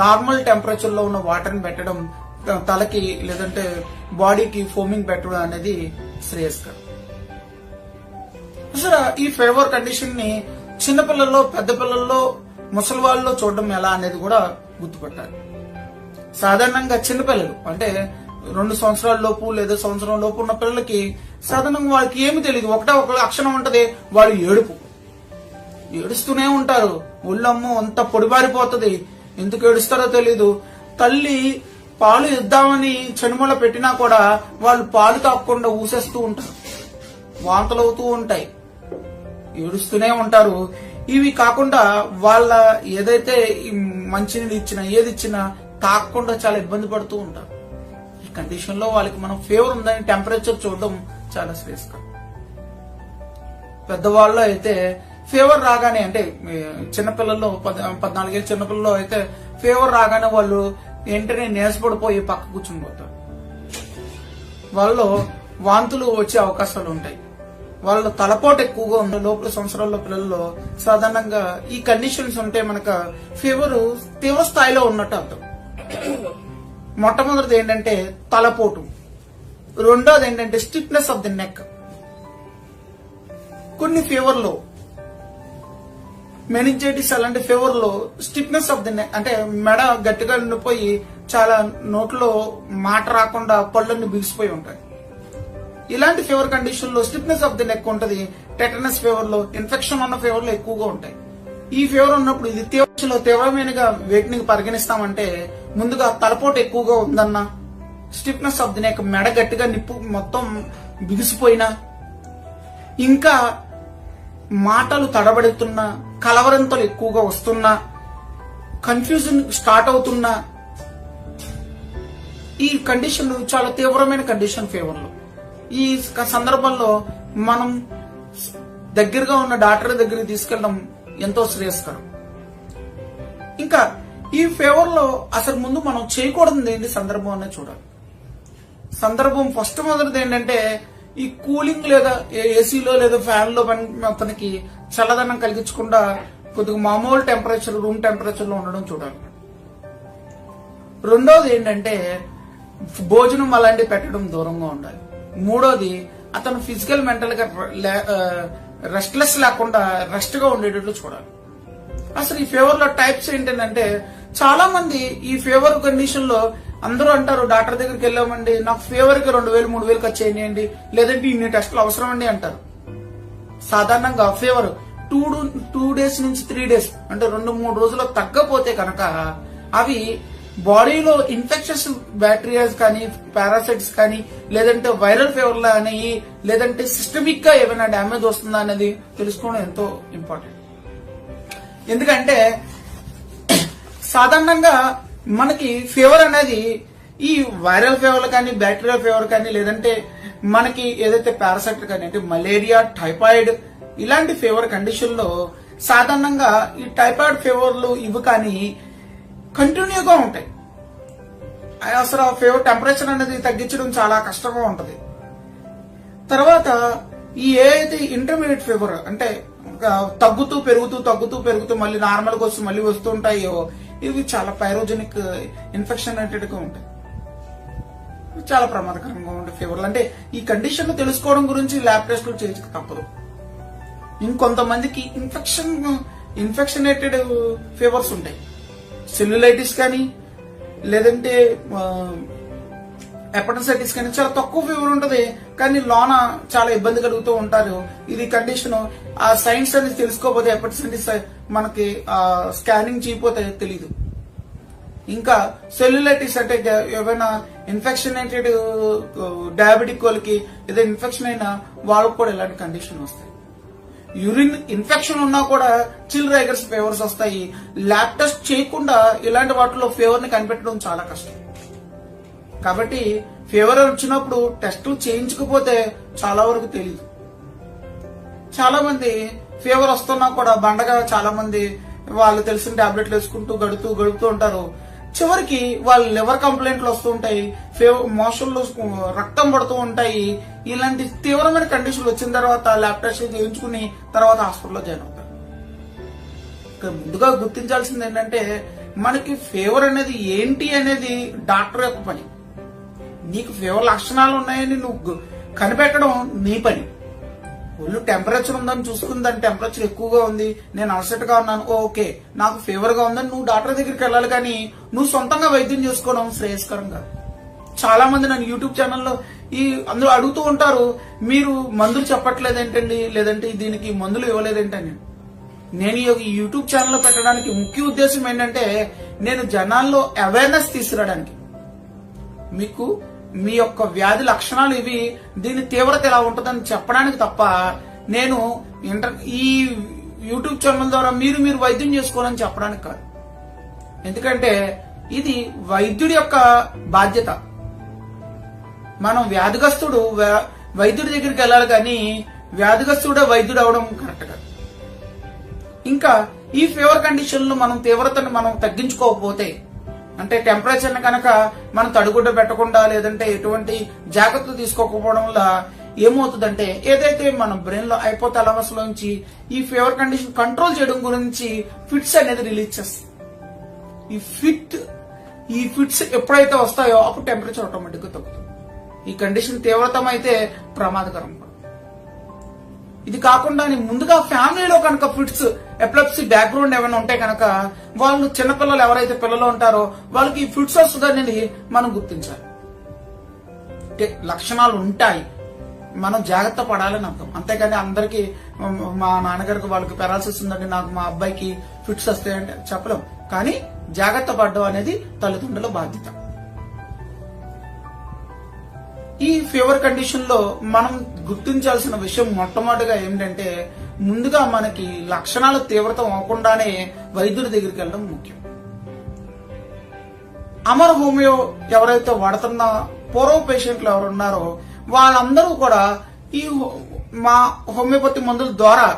నార్మల్ టెంపరేచర్ లో ఉన్న వాటర్ ని పెట్టడం తలకి లేదంటే బాడీకి ఫోమింగ్ పెట్టడం అనేది శ్రేయస్కరం. అసలు ఈ ఫీవర్ కండిషన్ ని చిన్నపిల్లల్లో, పెద్ద పిల్లల్లో, ముసలి వాళ్ళలో చూడడం ఎలా అనేది కూడా గుర్తుపట్టాలి. సాధారణంగా చిన్నపిల్లలు అంటే 2 సంవత్సరాల లోపు లేదా సంవత్సరం లోపు ఉన్న పిల్లలకి సాధారణంగా వాళ్ళకి ఏమి తెలియదు. ఒకటే ఒక లక్షణం ఉంటది, వాళ్ళు ఏడుస్తూనే ఉంటారు. ఒళ్ళమ్మో అంత పొడిబారిపోతుంది. ఎందుకు ఏడుస్తారో తెలీదు. తల్లి పాలు ఇద్దామని చెనుమల పెట్టినా కూడా వాళ్ళు పాలు తాగకుండా ఊసేస్తూ ఉంటారు, వాంతులు అవుతూ ఉంటాయి, ఏడుస్తూనే ఉంటారు. ఇవి కాకుండా వాళ్ళ ఏదైతే మంచినీళ్ళు ఇచ్చినా ఏది ఇచ్చినా తాగకుండా చాలా ఇబ్బంది పడుతూ ఉంటారు. ఈ కండిషన్ లో వాళ్ళకి మనం ఫీవర్ ఉందని టెంపరేచర్ చూడడం చాలా శ్రేయస్కరం. పెద్దవాళ్ళు అయితే ఫీవర్ రాగానే అంటే చిన్నపిల్లల్లో 14 ఏళ్ళ చిన్నపిల్లల్లో అయితే ఫీవర్ రాగానే వాళ్ళు వెంటనే నీరసపడిపోయి పక్క కూర్చుని పోతారు. వాళ్ళు వాంతులు వచ్చే అవకాశాలు ఉంటాయి. వాళ్ళ తలపోటు ఎక్కువగా ఉంది. లోపల సంవత్సరాల పిల్లల్లో సాధారణంగా ఈ కండిషన్స్ ఉంటే మనకు ఫీవర్ తీవ్ర స్థాయిలో ఉన్నట్టు అర్థం. మొట్టమొదటిది ఏంటంటే తలపోటు, రెండోది ఏంటంటే స్టిఫ్నెస్ ఆఫ్ ది నెక్. కొన్ని ఫీవర్ లో మెనింజైటిస్ అలాంటి ఫీవర్ లో స్టిఫ్నెస్ ఆఫ్ ది నెక్ అంటే మెడ గట్టిగా నిండిపోయి చాలా నోట్లో మాట రాకుండా పళ్ళన్ని బిగిసిపోయి ఉంటాయి. ఇలాంటి ఫీవర్ కండిషన్ లో స్టిఫ్నెస్ ఆఫ్ ది నెక్ ఉంటది. టెటనస్ ఫీవర్ లో, ఇన్ఫెక్షన్ ఉన్న ఫీవర్ లో ఎక్కువగా ఉంటాయి. ఈ ఫీవర్ ఉన్నప్పుడు ఇది తీవ్రమైనగా వేటిని పరిగణిస్తామంటే ముందుగా తలపోటు ఎక్కువగా ఉందన్నా, స్టిఫ్నెస్ ఆఫ్ ది నెక్ మెడ గట్టిగా నిప్పు మొత్తం బిగిసిపోయినా, ఇంకా మాటలు తడబడుతున్నా, కలవరంతలు ఎక్కువగా వస్తున్నా, కన్ఫ్యూజన్ స్టార్ట్ అవుతున్నా, ఈ కండిషన్ చాలా తీవ్రమైన కండిషన్ ఫీవర్ లో. ఈ సందర్భంలో మనం దగ్గరగా ఉన్న డాక్టర్ దగ్గరికి తీసుకెళ్ళడం ఎంతో శ్రేయస్కరం. ఇంకా ఈ ఫీవర్ లో అసలు ముందు మనం చేయకూడదు ఏంటి సందర్భం అనేది చూడాలి. సందర్భం ఫస్ట్ మొదటిది ఏంటంటే ఈ కూలింగ్ లేదా ఏసీలో లేదా ఫ్యాన్ లో అతనికి చల్లదనం కలిగించకుండా కొద్దిగా మామూలు టెంపరేచర్, రూమ్ టెంపరేచర్ లో ఉండడం చూడాలి. రెండోది ఏంటంటే భోజనం అలాంటివి పెట్టడం దూరంగా ఉండాలి. మూడోది అతను ఫిజికల్ మెంటల్ గా రెస్ట్లెస్ లేకుండా రెస్ట్ గా ఉండేటట్లు చూడాలి. అసలు ఈ ఫీవర్ లో టైప్స్ ఏంటంటే చాలా మంది ఈ ఫీవర్ కండిషన్ లో అందరూ అంటారు, డాక్టర్ దగ్గరికి వెళ్ళామండి, నాకు ఫీవర్ కి 2000-3000 ఖర్చు చేయండి, లేదంటే ఇన్ని టెస్టులు అవసరం అండి అంటారు. సాధారణంగా ఫీవర్ 2 days నుంచి 3 days అంటే 2-3 రోజులు తగ్గపోతే కనుక అవి బాడీలో ఇన్ఫెక్షన్స్ బ్యాక్టీరియాస్ కానీ, పారాసైట్స్ కానీ, లేదంటే వైరల్ ఫీవర్ లా అని, లేదంటే సిస్టమిక్ గా ఏమైనా డ్యామేజ్ వస్తుందా అనేది తెలుసుకోవడం ఎంతో ఇంపార్టెంట్. ఎందుకంటే సాధారణంగా మనకి ఫీవర్ అనేది ఈ వైరల్ ఫీవర్ కానీ, బ్యాక్టీరియల్ ఫీవర్ కానీ, లేదంటే మనకి ఏదైతే పారాసైట్ కానీ అంటే మలేరియా, టైఫాయిడ్ ఇలాంటి ఫీవర్ కండిషన్ లో సాధారణంగా ఈ టైఫాయిడ్ ఫీవర్లు ఇవి కానీ కంటిన్యూగా ఉంటాయి. అసలు ఆ ఫీవర్ టెంపరేచర్ అనేది తగ్గించడం చాలా కష్టంగా ఉంటది. తర్వాత ఈ ఏదైతే ఇంటర్మీడియట్ ఫీవర్ అంటే తగ్గుతూ పెరుగుతూ మళ్ళీ నార్మల్ గా వచ్చి మళ్ళీ వస్తూ ఉంటాయో ఇవి చాలా పైరోజెనిక్ ఇన్ఫెక్షన్ గా ఉంటాయి. చాలా ప్రమాదకరంగా ఉండే ఫీవర్లు. అంటే ఈ కండిషన్ తెలుసుకోవడం గురించి ల్యాబ్ టెస్టులు చేయక తప్పదు. ఇంకొంతమందికి ఇన్ఫెక్షనేటెడ్ ఫీవర్స్ ఉంటాయి. సెల్యులైటిస్ కానీ, లేదంటే హెపటైటిస్ కానీ చాలా తక్కువ ఫీవర్ ఉంటది, కానీ లోన చాలా ఇబ్బంది కలుగుతూ ఉంటారు. ఇది కండిషన్ ఆ సైన్స్ అనేది తెలుసుకోకపోతే హెపటైటిస్ మనకి స్కానింగ్ చేయకపోతే తెలీదు. ఇంకా సెల్యులైటిస్ అంటే ఏమైనా ఇన్ఫెక్షనేటెడ్ డయాబెటిక్ వాళ్ళకి ఏదైనా ఇన్ఫెక్షన్ అయినా వాళ్ళకు కూడా ఇలాంటి కండిషన్ వస్తాయి. యూరిన్ ఇన్ఫెక్షన్ ఉన్నా కూడా చిల్ రైగర్స్ ఫీవర్స్ వస్తాయి. ల్యాబ్ టెస్ట్ చేయకుండా ఇలాంటి వాటిలో ఫీవర్ ని కనిపెట్టడం చాలా కష్టం. కాబట్టి ఫీవర్ వచ్చినప్పుడు టెస్టులు చేయించకపోతే చాలా వరకు తెలియదు. చాలా మంది ఫీవర్ వస్తున్నా కూడా బండగా చాలా మంది వాళ్ళు తెలిసిన టాబ్లెట్లు వేసుకుంటూ గడుపుతూ ఉంటారు. చివరికి వాళ్ళ లివర్ కంప్లైంట్లు వస్తూ ఉంటాయి, మోషన్లో రక్తం పడుతూ ఉంటాయి. ఇలాంటి తీవ్రమైన కండిషన్లు వచ్చిన తర్వాత ల్యాబ్ టెస్ట్ చేయించుకుని తర్వాత హాస్పిటల్లో జాయిన్ అవుతారు. ముందుగా గుర్తించాల్సింది ఏంటంటే మనకి ఫీవర్ అనేది ఏంటి అనేది డాక్టర్ యొక్క పని. నీకు ఫీవర్ లక్షణాలు ఉన్నాయని నువ్వు కనిపెట్టడం నీ పని. ఒళ్ళు టెంపరేచర్ ఉందని చూసుకుని దాని టెంపరేచర్ ఎక్కువగా ఉంది, నేను అలసట గా ఉన్నాను, ఓకే నాకు ఫీవర్ గా ఉందని నువ్వు డాక్టర్ దగ్గరికి వెళ్ళాలి, కానీ నువ్వు సొంతంగా వైద్యం చేసుకోవడం శ్రేయస్కరం కాదు. చాలా మంది నన్ను యూట్యూబ్ ఛానల్లో అందరూ అడుగుతూ ఉంటారు, మీరు మందులు చెప్పట్లేదేంటండి, లేదంటే దీనికి మందులు ఇవ్వలేదేంటని. నేను ఈ యూట్యూబ్ ఛానల్లో పెట్టడానికి ముఖ్య ఉద్దేశం ఏంటంటే నేను జనాల్లో అవేర్నెస్ తీసుకురావడానికి. మీకు మీ యొక్క వ్యాధి లక్షణాలు ఇవి, దీని తీవ్రత ఎలా ఉంటుందని చెప్పడానికి తప్ప నేను ఈ యూట్యూబ్ ఛానల్ ద్వారా మీరు వైద్యం చేసుకోవాలని చెప్పడానికి కాదు. ఎందుకంటే ఇది వైద్యుడి యొక్క బాధ్యత. మనం వ్యాధిగ్రస్తుడు వైద్యుడి దగ్గరికి వెళ్ళాలి, కానీ వ్యాధిగ్రస్తుడే వైద్యుడు అవడం కరెక్ట్ కాదు. ఇంకా ఈ ఫీవర్ కండిషన్ లో మనం తీవ్రతను మనం తగ్గించుకోకపోతే, అంటే టెంపరేచర్ ని కనుక మనం తడిగుడ్డ పెట్టకుండా లేదంటే ఎటువంటి జాగ్రత్తలు తీసుకోకపోవడం వల్ల ఏమవుతుందంటే ఏదైతే మన బ్రెయిన్ లో హైపోథాలమస్ లోంచి ఈ ఫీవర్ కండిషన్ కంట్రోల్ చేయడం గురించి ఫిట్స్ అనేది రిలీజ్ చేస్తుంది. ఈ ఫిట్స్ ఎప్పుడైతే వస్తాయో అప్పుడు టెంపరేచర్ ఆటోమేటిక్ గా తగ్గుతుంది. ఈ కండిషన్ తీవ్రతం అయితే ప్రమాదకరం. ఇది కాకుండా ముందుగా ఫ్యామిలీలో కనుక ఫిట్స్ ఎపిలెప్సీ బ్యాక్గ్రౌండ్ ఏమైనా ఉంటే కనుక వాళ్ళు చిన్నపిల్లలు ఎవరైతే పిల్లలు ఉంటారో వాళ్ళకి ఈ ఫిట్స్ వస్తుందనేది మనం గుర్తించాలి. లక్షణాలు ఉంటాయి, మనం జాగ్రత్త పడాలని అర్థం. అంతేకాని అందరికి మా నాన్నగారికి వాళ్ళకి పెరాలసిస్ ఉందండి, నాకు మా అబ్బాయికి ఫిట్స్ వస్తాయంటే చెప్పలేం. కానీ జాగ్రత్త పడడం అనేది తల్లిదండ్రుల బాధ్యత. ఈ ఫీవర్ కండిషన్ లో మనం గుర్తించాల్సిన విషయం మొట్టమొదటిగా ఏంటంటే ముందుగా మనకి లక్షణాలు తీవ్రతం అవ్వకుండానే వైద్యుడి దగ్గరికి వెళ్ళడం ముఖ్యం. అమర్ హోమియో ఎవరైతే వాడుతున్న పూర్వ పేషెంట్లు ఎవరు ఉన్నారో వాళ్ళందరూ కూడా ఈ మా హోమియోపతి మందుల ద్వారా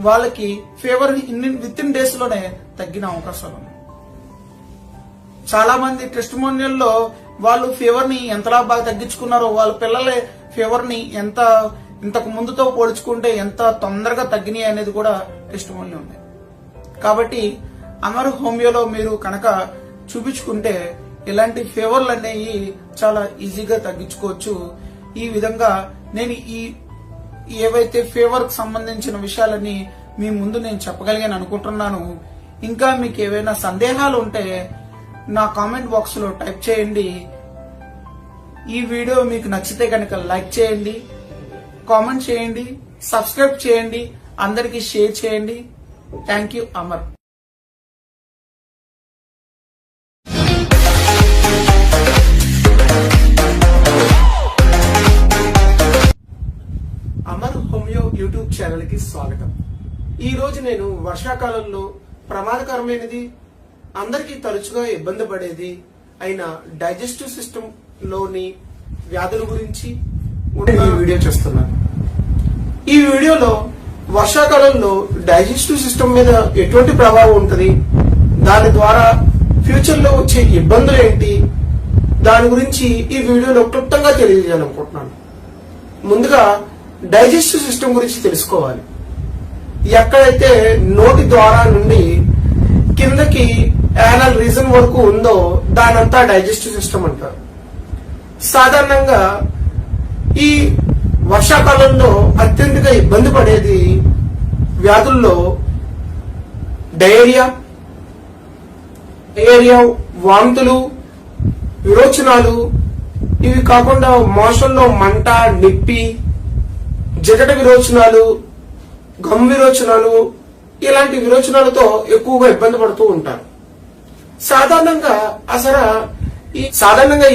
వాళ్ళకి ఫీవర్ విత్ ఇన్ డేస్ లోనే తగ్గిన అవకాశాలు ఉన్నాయి. చాలా మంది టెస్టిమోనియల్లో వాళ్ళు ఫీవర్ ని ఎంతలా బాగా తగ్గించుకున్నారో, వాళ్ళ పిల్లల ఫీవర్ ని ఇంతకు ముందుతో పోల్చుకుంటే ఎంత తొందరగా తగ్గినాయి అనేది కూడా టెస్టిమోనియల్ ఉంది. కాబట్టి అమర్ హోమియోలో మీరు కనుక చూపించుకుంటే ఇలాంటి ఫీవర్లు అనేవి చాలా ఈజీగా తగ్గించుకోవచ్చు. ఈ విధంగా నేను ఏవైతే ఫీవర్ కు సంబంధించిన విషయాలని మీ ముందు నేను చెప్పగలిగాను అనుకుంటున్నాను. ఇంకా మీకు ఏవైనా సందేహాలు ఉంటే నా కామెంట్ బాక్స్ లో టైప్ చేయండి. ఈ వీడియో మీకు నచ్చితే కనుక లైక్ చేయండి, కామెంట్ చేయండి, సబ్స్క్రైబ్ చేయండి, అందరికీ షేర్ చేయండి. Thank you. Amar. Amar homeo YouTube channel కి స్వాగతం. ఈ రోజు నేను వర్షాకాలంలో ప్రమాదకరమైనది, అందరికీ తరచుగా ఇబ్బంది పడేది అయిన డైజెస్టివ్ సిస్టమ్ లోని వ్యాధుల గురించి వీడియో చేస్తున్నాను. ఈ వీడియోలో వర్షాకాలంలో డైజెస్టివ్ సిస్టమ్ మీద ఎటువంటి ప్రభావం ఉంటుంది, దాని ద్వారా ఫ్యూచర్ లో వచ్చే ఇబ్బందులు ఏంటి, దాని గురించి ఈ వీడియోలో క్లుప్తంగా తెలియజేయాలనుకుంటున్నాను. ముందుగా డైజెస్టివ్ సిస్టమ్ గురించి తెలుసుకోవాలి. ఎక్కడైతే నోటి ద్వారా నుండి కిందకి యానల్ రీజన్ వరకు ఉందో దానంతా డైజెస్టివ్ సిస్టమ్ అంటారు. సాధారణంగా ఈ వర్షాకాలంలో అత్యంత ఇబ్బంది పడేది వ్యాధుల్లో డయేరియా, వాంతులు, విరోచనాలు, ఇవి కాకుండా మోషన్లో మంట, నిప్పి, జగట విరోచనాలు, గమ్ విరోచనాలు, ఇలాంటి విరోచనాలతో ఎక్కువగా ఇబ్బంది పడుతూ ఉంటారు. సాధారణంగా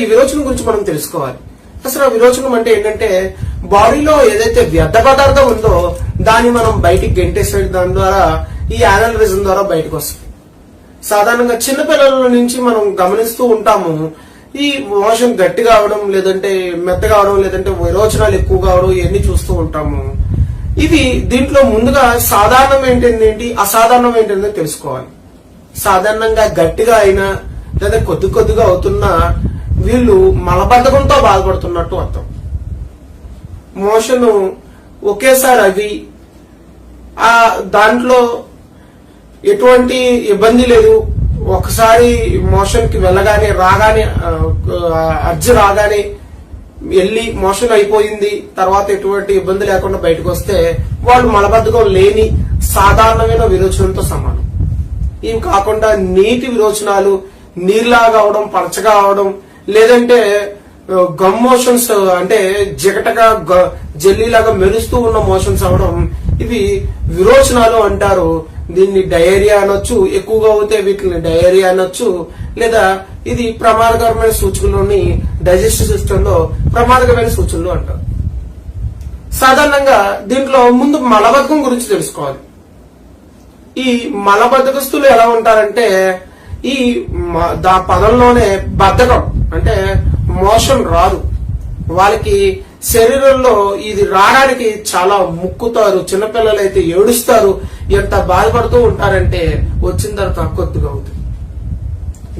ఈ విరోచనం గురించి మనం తెలుసుకోవాలి. అసలు ఆ విరోచనం అంటే ఏంటంటే బాడీలో ఏదైతే వ్యర్థ పదార్థం ఉందో దాన్ని మనం బయటికి గెంటేసే దాని ద్వారా ఈ యానల్ రీజన్ ద్వారా బయటకు వస్తుంది. సాధారణంగా చిన్నపిల్లల నుంచి మనం గమనిస్తూ ఉంటాము, ఈ మోషన్ గట్టిగా అవడం, లేదంటే మెత్తగా అవడం, లేదంటే విరోచనాలు ఎక్కువ కావడం, ఇవన్నీ చూస్తూ ఉంటాము. ఇది దీంట్లో ముందుగా సాధారణం ఏంటి, అసాధారణం ఏంటనేది తెలుసుకోవాలి. సాధారణంగా గట్టిగా అయినా లేదా కొద్దిగా అవుతున్నా వీళ్ళు మలబద్ధకంతో బాధపడుతున్నట్టు అర్థం. మోషన్ ఒకేసారి అవి దాంట్లో ఎటువంటి ఇబ్బంది లేదు, ఒకసారి మోషన్ కి వెళ్ళగానే రాగానే అర్జు రాగానే వెళ్ళి మోషన్ అయిపోయింది తర్వాత ఎటువంటి ఇబ్బంది లేకుండా బయటకు వస్తే వాళ్ళు మలబద్ధకం లేని సాధారణమైన విరోచనంతో సమానం. ఇవి కాకుండా నీటి విరోచనాలు నీరులాగా అవడం, పలచగా అవడం, లేదంటే గమ్ మోషన్స్ అంటే జిగటగా జెల్లీలాగా మెరుస్తూ ఉన్న మోషన్స్ అవడం, ఇవి విరోచనాలు అంటారు. దీన్ని డయేరియా అనొచ్చు, ఎక్కువగా అవుతే వీటిని డయేరియా అనొచ్చు, లేదా ఇది ప్రమాదకరమైన సూచనలోని డైజెస్టివ్ సిస్టమ్ లో ప్రమాదకరమైన సూచనలు అంటారు. సాధారణంగా దీంట్లో ముందు మలబద్ధకం గురించి తెలుసుకోవాలి. ఈ మలబద్ధకస్తులు ఎలా ఉంటారంటే ఈ పదంలోనే బద్ధకం అంటే మోషన్ రాదు. వాళ్ళకి శరీరంలో ఇది రావడానికి చాలా ముక్కుతారు. చిన్నపిల్లలు అయితే ఏడుస్తారు. ఎంత బాధపడుతూ ఉంటారంటే వచ్చిన తర్వాత కొద్దిగా అవుతుంది.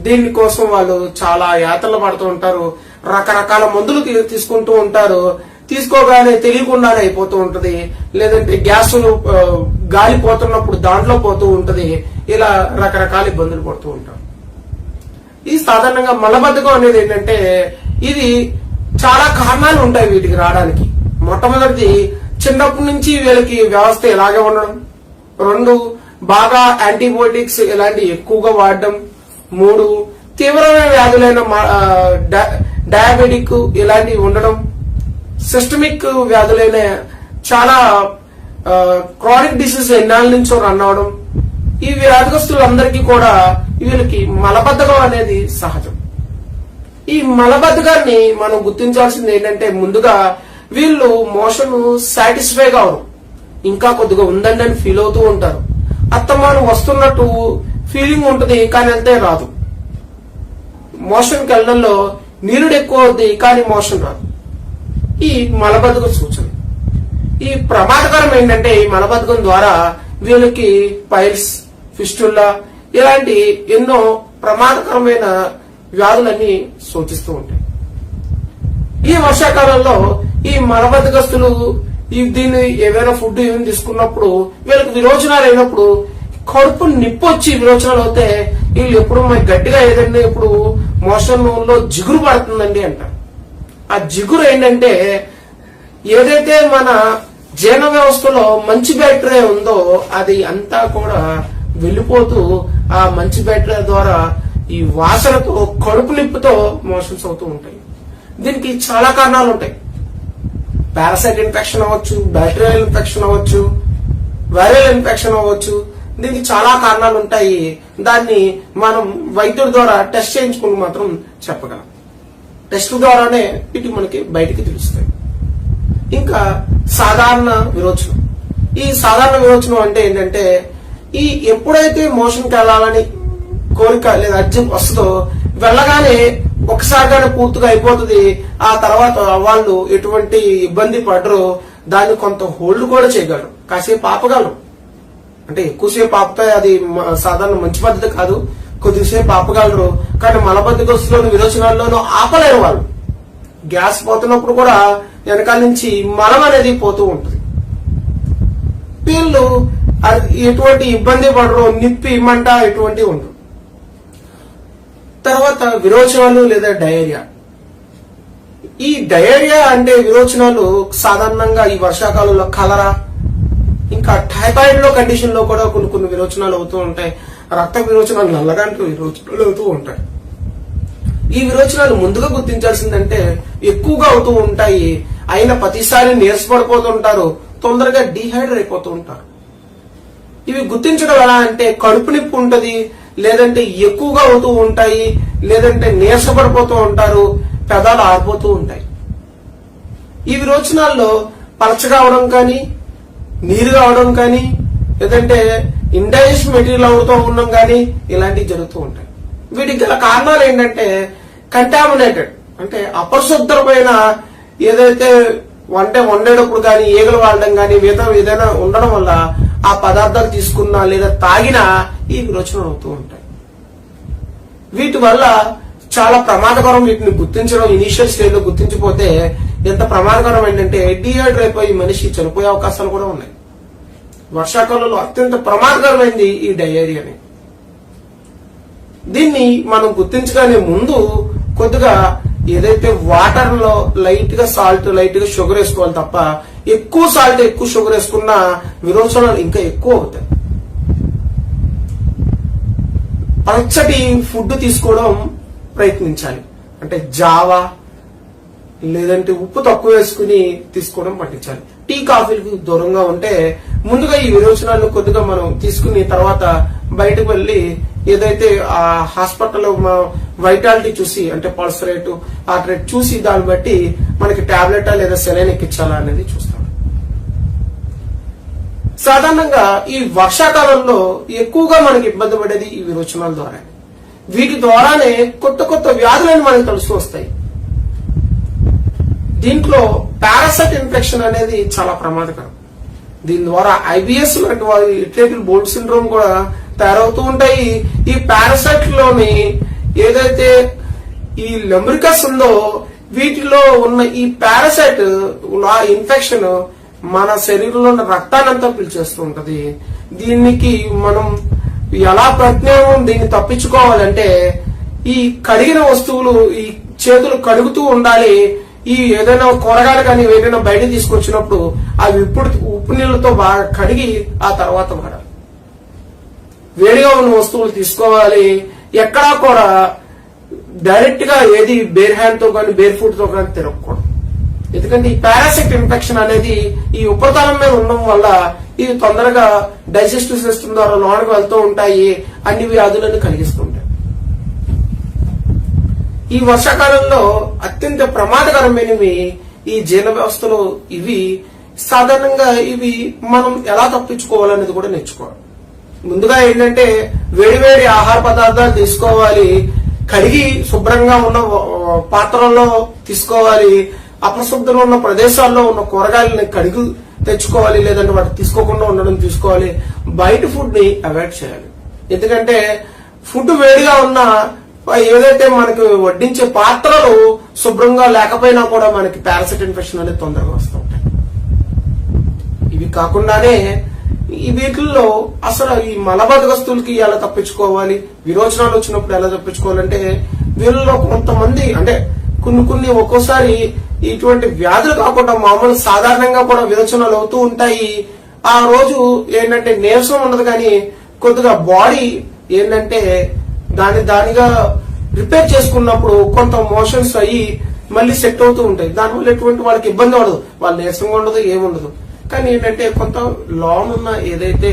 దీనికోసం వాళ్ళు చాలా యాతనలు పడుతూ ఉంటారు. రకరకాల మందులు తీసుకుంటూ ఉంటారు. తీసుకోగానే తెలియకుండానే అయిపోతూ ఉంటది. లేదంటే గ్యాస్ గాలి పోతున్నప్పుడు దాంట్లో పోతూ ఉంటది. ఇలా రకరకాల ఇబ్బందులు పడుతూ ఉంటారు. ఈ సాధారణంగా మలబద్ధకం అనేది ఏంటంటే ఇది చాలా కారణాలు ఉంటాయి వీటికి రావడానికి. మొట్టమొదటిది చిన్నప్పటి నుంచి వీళ్ళకి వ్యవస్థ ఇలాగే ఉండడం. 2 బాగా యాంటీబయోటిక్స్ ఇలాంటివి ఎక్కువగా వాడడం. 3 తీవ్రమైన వ్యాధులైన డయాబెటిక్ ఇలాంటివి ఉండడం. సిస్టమిక్ వ్యాధులైన చాలా క్రానిక్ డిసీజ్ ఎన్నాళ్ళ నుంచో రన్ అవడం. ఈ వ్యాధిగ్రస్తులందరికీ కూడా వీళ్ళకి మలబద్ధకం అనేది సహజం. ఈ మలబద్ధకాన్ని మనం గుర్తించాల్సింది ఏంటంటే ముందుగా వీళ్ళు మోషన్ సాటిస్ఫై కావడం, ఇంకా కొద్దిగా ఉందండి అని ఫీల్ అవుతూ ఉంటారు. అత్తమాను వస్తున్నట్టు ఫీలింగ్ ఉంటుంది కానీ అంతే రాదు. మోషన్కి వెళ్ళడంలో నీరుడు ఎక్కువ అవుతుంది కానీ మోషన్ రాదు. ఈ మలబద్ధకం సూచన. ఈ ప్రమాదకరం ఏంటంటే ఈ మలబద్ధకం ద్వారా వీళ్ళకి పైల్స్, ఫిస్టుల్లా ఇలాంటి ఎన్నో ప్రమాదకరమైన వ్యాధులన్నీ సూచిస్తూ ఉంటాయి. ఈ వర్షాకాలంలో ఈ మలబద్ధకస్తులు దీన్ని ఏదైనా ఫుడ్ ఏమైనా తీసుకున్నప్పుడు వీళ్ళకి విరోచనాలు అయినప్పుడు కడుపు నిప్పు వచ్చి విరోచనాలు అవుతే వీళ్ళు ఎప్పుడు గట్టిగా ఏదైనా ఇప్పుడు మోషన్ లో జిగురు పడుతుందండి అంటారు. ఆ జిగురు ఏంటంటే ఏదైతే మన జీర్ణ వ్యవస్థలో మంచి బ్యాక్టీరియా ఉందో అది అంతా కూడా వెళ్లిపోతూ ఆ మంచి బ్యాక్టీరియా ద్వారా ఈ వాసనతో కడుపు నిప్పుతో మోషన్స్ అవుతూ ఉంటాయి. దీనికి చాలా కారణాలు ఉంటాయి. పారాసైట్ ఇన్ఫెక్షన్ అవ్వచ్చు, బ్యాక్టీరియల్ ఇన్ఫెక్షన్ అవ్వచ్చు, వైరల్ ఇన్ఫెక్షన్ అవ్వచ్చు. దీనికి చాలా కారణాలు ఉంటాయి. దాన్ని మనం వైద్యుడి ద్వారా టెస్ట్ చేయించుకుని మాత్రం చెప్పగలం. టెస్ట్ ద్వారానే ఇటు మనకి బయటికి తెలుస్తాయి. ఇంకా సాధారణ విరోచనం. ఈ సాధారణ విరోచనం అంటే ఏంటంటే ఈ ఎప్పుడైతే మోషన్కి వెళ్ళాలని కోరిక లేదా అర్జెంట్ వస్తుందో వెళ్ళగానే ఒకసారిగానే పూర్తిగా అయిపోతుంది. ఆ తర్వాత వాళ్ళు ఎటువంటి ఇబ్బంది పడరు. దాన్ని కొంత హోల్డ్ కూడా చేయగలరు, కాసేపు ఆపగలరు. అంటే ఎక్కువసేపు ఆపితే అది సాధారణ మంచి పద్ధతి కాదు. కొద్దిసేపు ఆపగలరు. కానీ మలబద్ధకస్తులోను విరోచనాల్లోనూ ఆపలేరు వాళ్ళు. గ్యాస్ పోతున్నప్పుడు కూడా వెనకాల నుంచి మలం అనేది పోతూ ఉంటుంది. వీళ్ళు ఎటువంటి ఇబ్బంది పడరు, నిప్పి మంట ఎటువంటివి ఉండరు. తర్వాత విరోచనాలు లేదా డయేరియా. ఈ డయేరియా అంటే విరోచనాలు సాధారణంగా ఈ వర్షాకాలంలో కలరా, ఇంకా టైఫాయిడ్ లో కండిషన్ లో కూడా కొన్ని విరోచనాలు అవుతూ ఉంటాయి. రక్త విరోచనాలు, నల్లగంట విరోచనాలు అవుతూ ఉంటాయి. ఈ విరోచనాలు ముందుగా గుర్తించాల్సిందంటే ఎక్కువగా అవుతూ ఉంటాయి. అయిన ప్రతిసారి నీరసపడిపోతుంటారు, తొందరగా డీహైడ్రేట్ అయిపోతూ ఉంటారు. ఇవి గుర్తించడం ఎలా అంటే కడుపు నొప్పి ఉంటది, లేదంటే ఎక్కువగా అవుతూ ఉంటాయి, లేదంటే నీరసపడిపోతూ ఉంటారు, పెదాలు ఆరిపోతూ ఉంటాయి. ఈ విరోచనాల్లో పలచగా అవడం కానీ, నీరుగా అవడం కానీ, లేదంటే ఇండైజెస్ట్ మెటీరియల్ అవుతూ ఉండడం కానీ ఇలాంటివి జరుగుతూ ఉంటాయి. వీటికి గల కారణాలు ఏంటంటే కంటామినేటెడ్ అంటే అపరిశుభ్రమైన ఏదైతే వండేటప్పుడు కానీ ఈగలు వాడడం కానీ ఏదైనా ఉండడం వల్ల ఆ పదార్థాలు తీసుకున్నా లేదా తాగినా ఈ విరోచనలు అవుతూ ఉంటాయి. వీటి వల్ల చాలా ప్రమాదకరం. వీటిని గుర్తించడం ఇనీషియల్ స్టేజ్ లో గుర్తించిపోతే ఎంత ప్రమాదకరం ఏంటంటే డీహైడ్రేట్ అయిపోయి మనిషి చనిపోయే అవకాశాలు కూడా ఉన్నాయి. వర్షాకాలంలో అత్యంత ప్రమాదకరమైంది ఈ డయేరియాని. దీన్ని మనం గుర్తించగానే ముందు కొద్దిగా ఏదైతే వాటర్ లో లైట్ గా సాల్ట్ లైట్ గా షుగర్ వేసుకోవాలి తప్ప ఎక్కువ సాల్ట్ ఎక్కువ షుగర్ వేసుకున్న విరోచనాలు ఇంకా ఎక్కువ అవుతాయి. పచ్చటి ఫుడ్ తీసుకోవడం ప్రయత్నించాలి. అంటే జావా లేదంటే ఉప్పు తక్కువ వేసుకుని తీసుకోవడం పట్టించాలి. టీ కాఫీలకు దూరంగా ఉంటే ముందుగా ఈ విరోచనాలను కొద్దిగా మనం తీసుకుని తర్వాత బయటకు వెళ్లి ఏదైతే ఆ హాస్పిటల్లో వైటాలిటీ చూసి అంటే పల్స్ రేటు హార్ట్ రేట్ చూసి దాన్ని బట్టి మనకి టాబ్లెటా లేదా సెలైన్ ఎక్కించాలా అనేది చూస్తాం. సాధారణంగా ఈ వర్షాకాలంలో ఎక్కువగా మనకి ఇబ్బంది పడేది ఈ విరోచనాల ద్వారా. వీటి ద్వారానే కొత్త కొత్త వ్యాధులను మనకు తెలుసు వస్తాయి. దీంట్లో పారాసైట్ ఇన్ఫెక్షన్ అనేది చాలా ప్రమాదకరం. దీని ద్వారా ఐబిఎస్ లాంటి వారి ఇరిటేటివ్ బౌల్ సిండ్రోమ్ కూడా తయారవుతూ ఉంటాయి. ఈ పారాసైట్ లోని ఏదైతే ఈ లెమ్రికస్ ఉందో వీటిలో ఉన్న ఈ పారాసైట్ ఇన్ఫెక్షన్ మన శరీరంలో ఉన్న రక్తాన్నంతా పీల్చేస్తూ ఉంటది. దీనికి మనం ఎలా ప్రజ్ఞానం దీన్ని తప్పించుకోవాలంటే ఈ కడిగిన వస్తువులు ఈ చేతులు కడుగుతూ ఉండాలి. ఈ ఏదైనా కూరగాయలు కానీ ఏదైనా బయట తీసుకొచ్చినప్పుడు అవి ఉప్పు నీళ్లతో బాగా కడిగి ఆ తర్వాత వాడాలి. వేడిగా ఉన్న వస్తువులు తీసుకోవాలి. ఎక్కడా కూడా డైరెక్ట్ గా ఏది బేర్ హ్యాండ్ తో కానీ బేర్ ఫుట్ తో కానీ తిరగకూడదు. ఎందుకంటే ఈ పారాసైట్ ఇన్ఫెక్షన్ అనేది ఈ ఉపరితలం మీద ఉండడం వల్ల ఇది తొందరగా డైజెస్టివ్ సిస్టమ్ ద్వారా లోనకు వెళ్తూ ఉంటాయి. అన్ని వ్యాధులను కలిగిస్తుంటాయి. ఈ వర్షాకాలంలో అత్యంత ప్రమాదకరమైనవి ఈ జీర్ణ వ్యవస్థలో ఇవి. సాధారణంగా ఇవి మనం ఎలా తప్పించుకోవాలనేది కూడా నేర్చుకోవాలి. ముందుగా ఏంటంటే వేడివేడి ఆహార పదార్థాలు తీసుకోవాలి. కడిగి శుభ్రంగా ఉన్న పాత్రల్లో తీసుకోవాలి. అపశుభ్రంగా ఉన్న ప్రదేశాల్లో ఉన్న కూరగాయలని కడిగి తెచ్చుకోవాలి. లేదంటే వాటి తీసుకోకుండా ఉండడం తీసుకోవాలి. బయట ఫుడ్ ని అవాయిడ్ చేయాలి. ఎందుకంటే ఫుడ్ వేడిగా ఉన్న ఏదైతే మనకి వడ్డించే పాత్రలు శుభ్రంగా లేకపోయినా కూడా మనకి పారాసైట్ ఇన్ఫెక్షన్ అనేది తొందరగా వస్తూ ఉంటాయి. ఇవి కాకుండానే ఈ వీటిల్లో అసలు ఈ మలబద్ధకస్తులకి ఎలా తప్పించుకోవాలి, విరోచనాలు వచ్చినప్పుడు ఎలా తప్పించుకోవాలంటే వీళ్ళలో కొంతమంది అంటే కొన్ని ఒక్కోసారి ఇటువంటి వ్యాధులు కాకుండా మామూలు సాధారణంగా కూడా విరోచనాలు అవుతూ ఉంటాయి. ఆ రోజు ఏంటంటే నీరసం ఉండదు కానీ కొద్దిగా బాడీ ఏంటంటే దానిగా రిపేర్ చేసుకున్నప్పుడు కొంత మోషన్స్ అయ్యి మళ్ళీ సెట్ అవుతూ ఉంటాయి. దానివల్ల ఎటువంటి వాళ్ళకి ఇబ్బంది పడదు. వాళ్ళు నీరసంగా ఉండదు, ఏముండదు. కానీ ఏంటంటే కొంత లాన్ ఉన్న ఏదైతే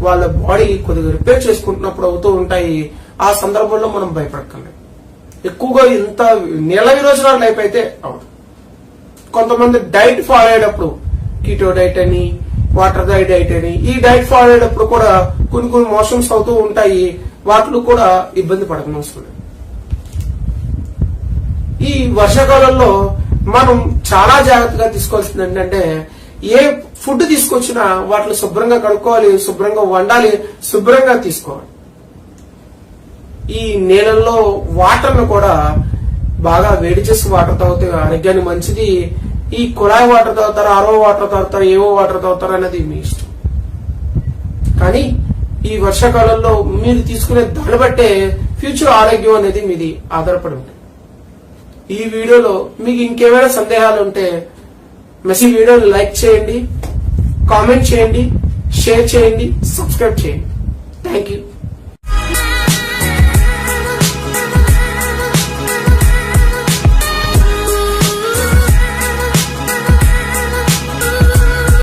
వాళ్ళ బాడీ కొద్దిగా రిపేర్ చేసుకుంటున్నప్పుడు అవుతూ ఉంటాయి. ఆ సందర్భంలో మనం భయపడకండి. ఎక్కువగా ఇంత నీళ్ళ విరోచనాలు టైప్ అయితే అవదు. కొంతమంది డైట్ ఫాలో అయ్యేటప్పుడు కీటో డైట్ అని వాటర్ డైట్ అని ఈ డైట్ ఫాలో అయ్యేటప్పుడు కూడా కొన్ని మోషన్స్ అవుతూ ఉంటాయి. వాటిలో కూడా ఇబ్బంది పడకుండా వస్తుంది. ఈ వర్షాకాలంలో మనం చాలా జాగ్రత్తగా తీసుకోవాల్సింది ఏంటంటే ఏ ఫుడ్ తీసుకొచ్చినా వాటిని శుభ్రంగా కడుక్కోవాలి, శుభ్రంగా వండాలి, శుభ్రంగా తీసుకోవాలి. ఈ నీళ్ళల్లో వాటర్ ను కూడా బాగా వేడి చేసి వాటర్ తాగితే ఆరోగ్యానికి మంచిది. ఈ కుళాయి వాటర్ తాగుతారు, ఆరో వాటర్ తాగుతారు, ఏవో వాటర్ తాగుతారు అనేది మీ ఇష్టం. కానీ ఈ వర్షాకాలంలో మీరు తీసుకునే దాన్ని బట్టే ఫ్యూచర్ ఆరోగ్యం అనేది మీది ఆధారపడి ఉంది. ఈ వీడియోలో మీకు ఇంకేమైనా సందేహాలు ఉంటే ఈ వీడియోని లైక్ చేయండి, కామెంట్ చేయండి, షేర్ చేయండి, సబ్స్క్రైబ్ చేయండి. Thank you.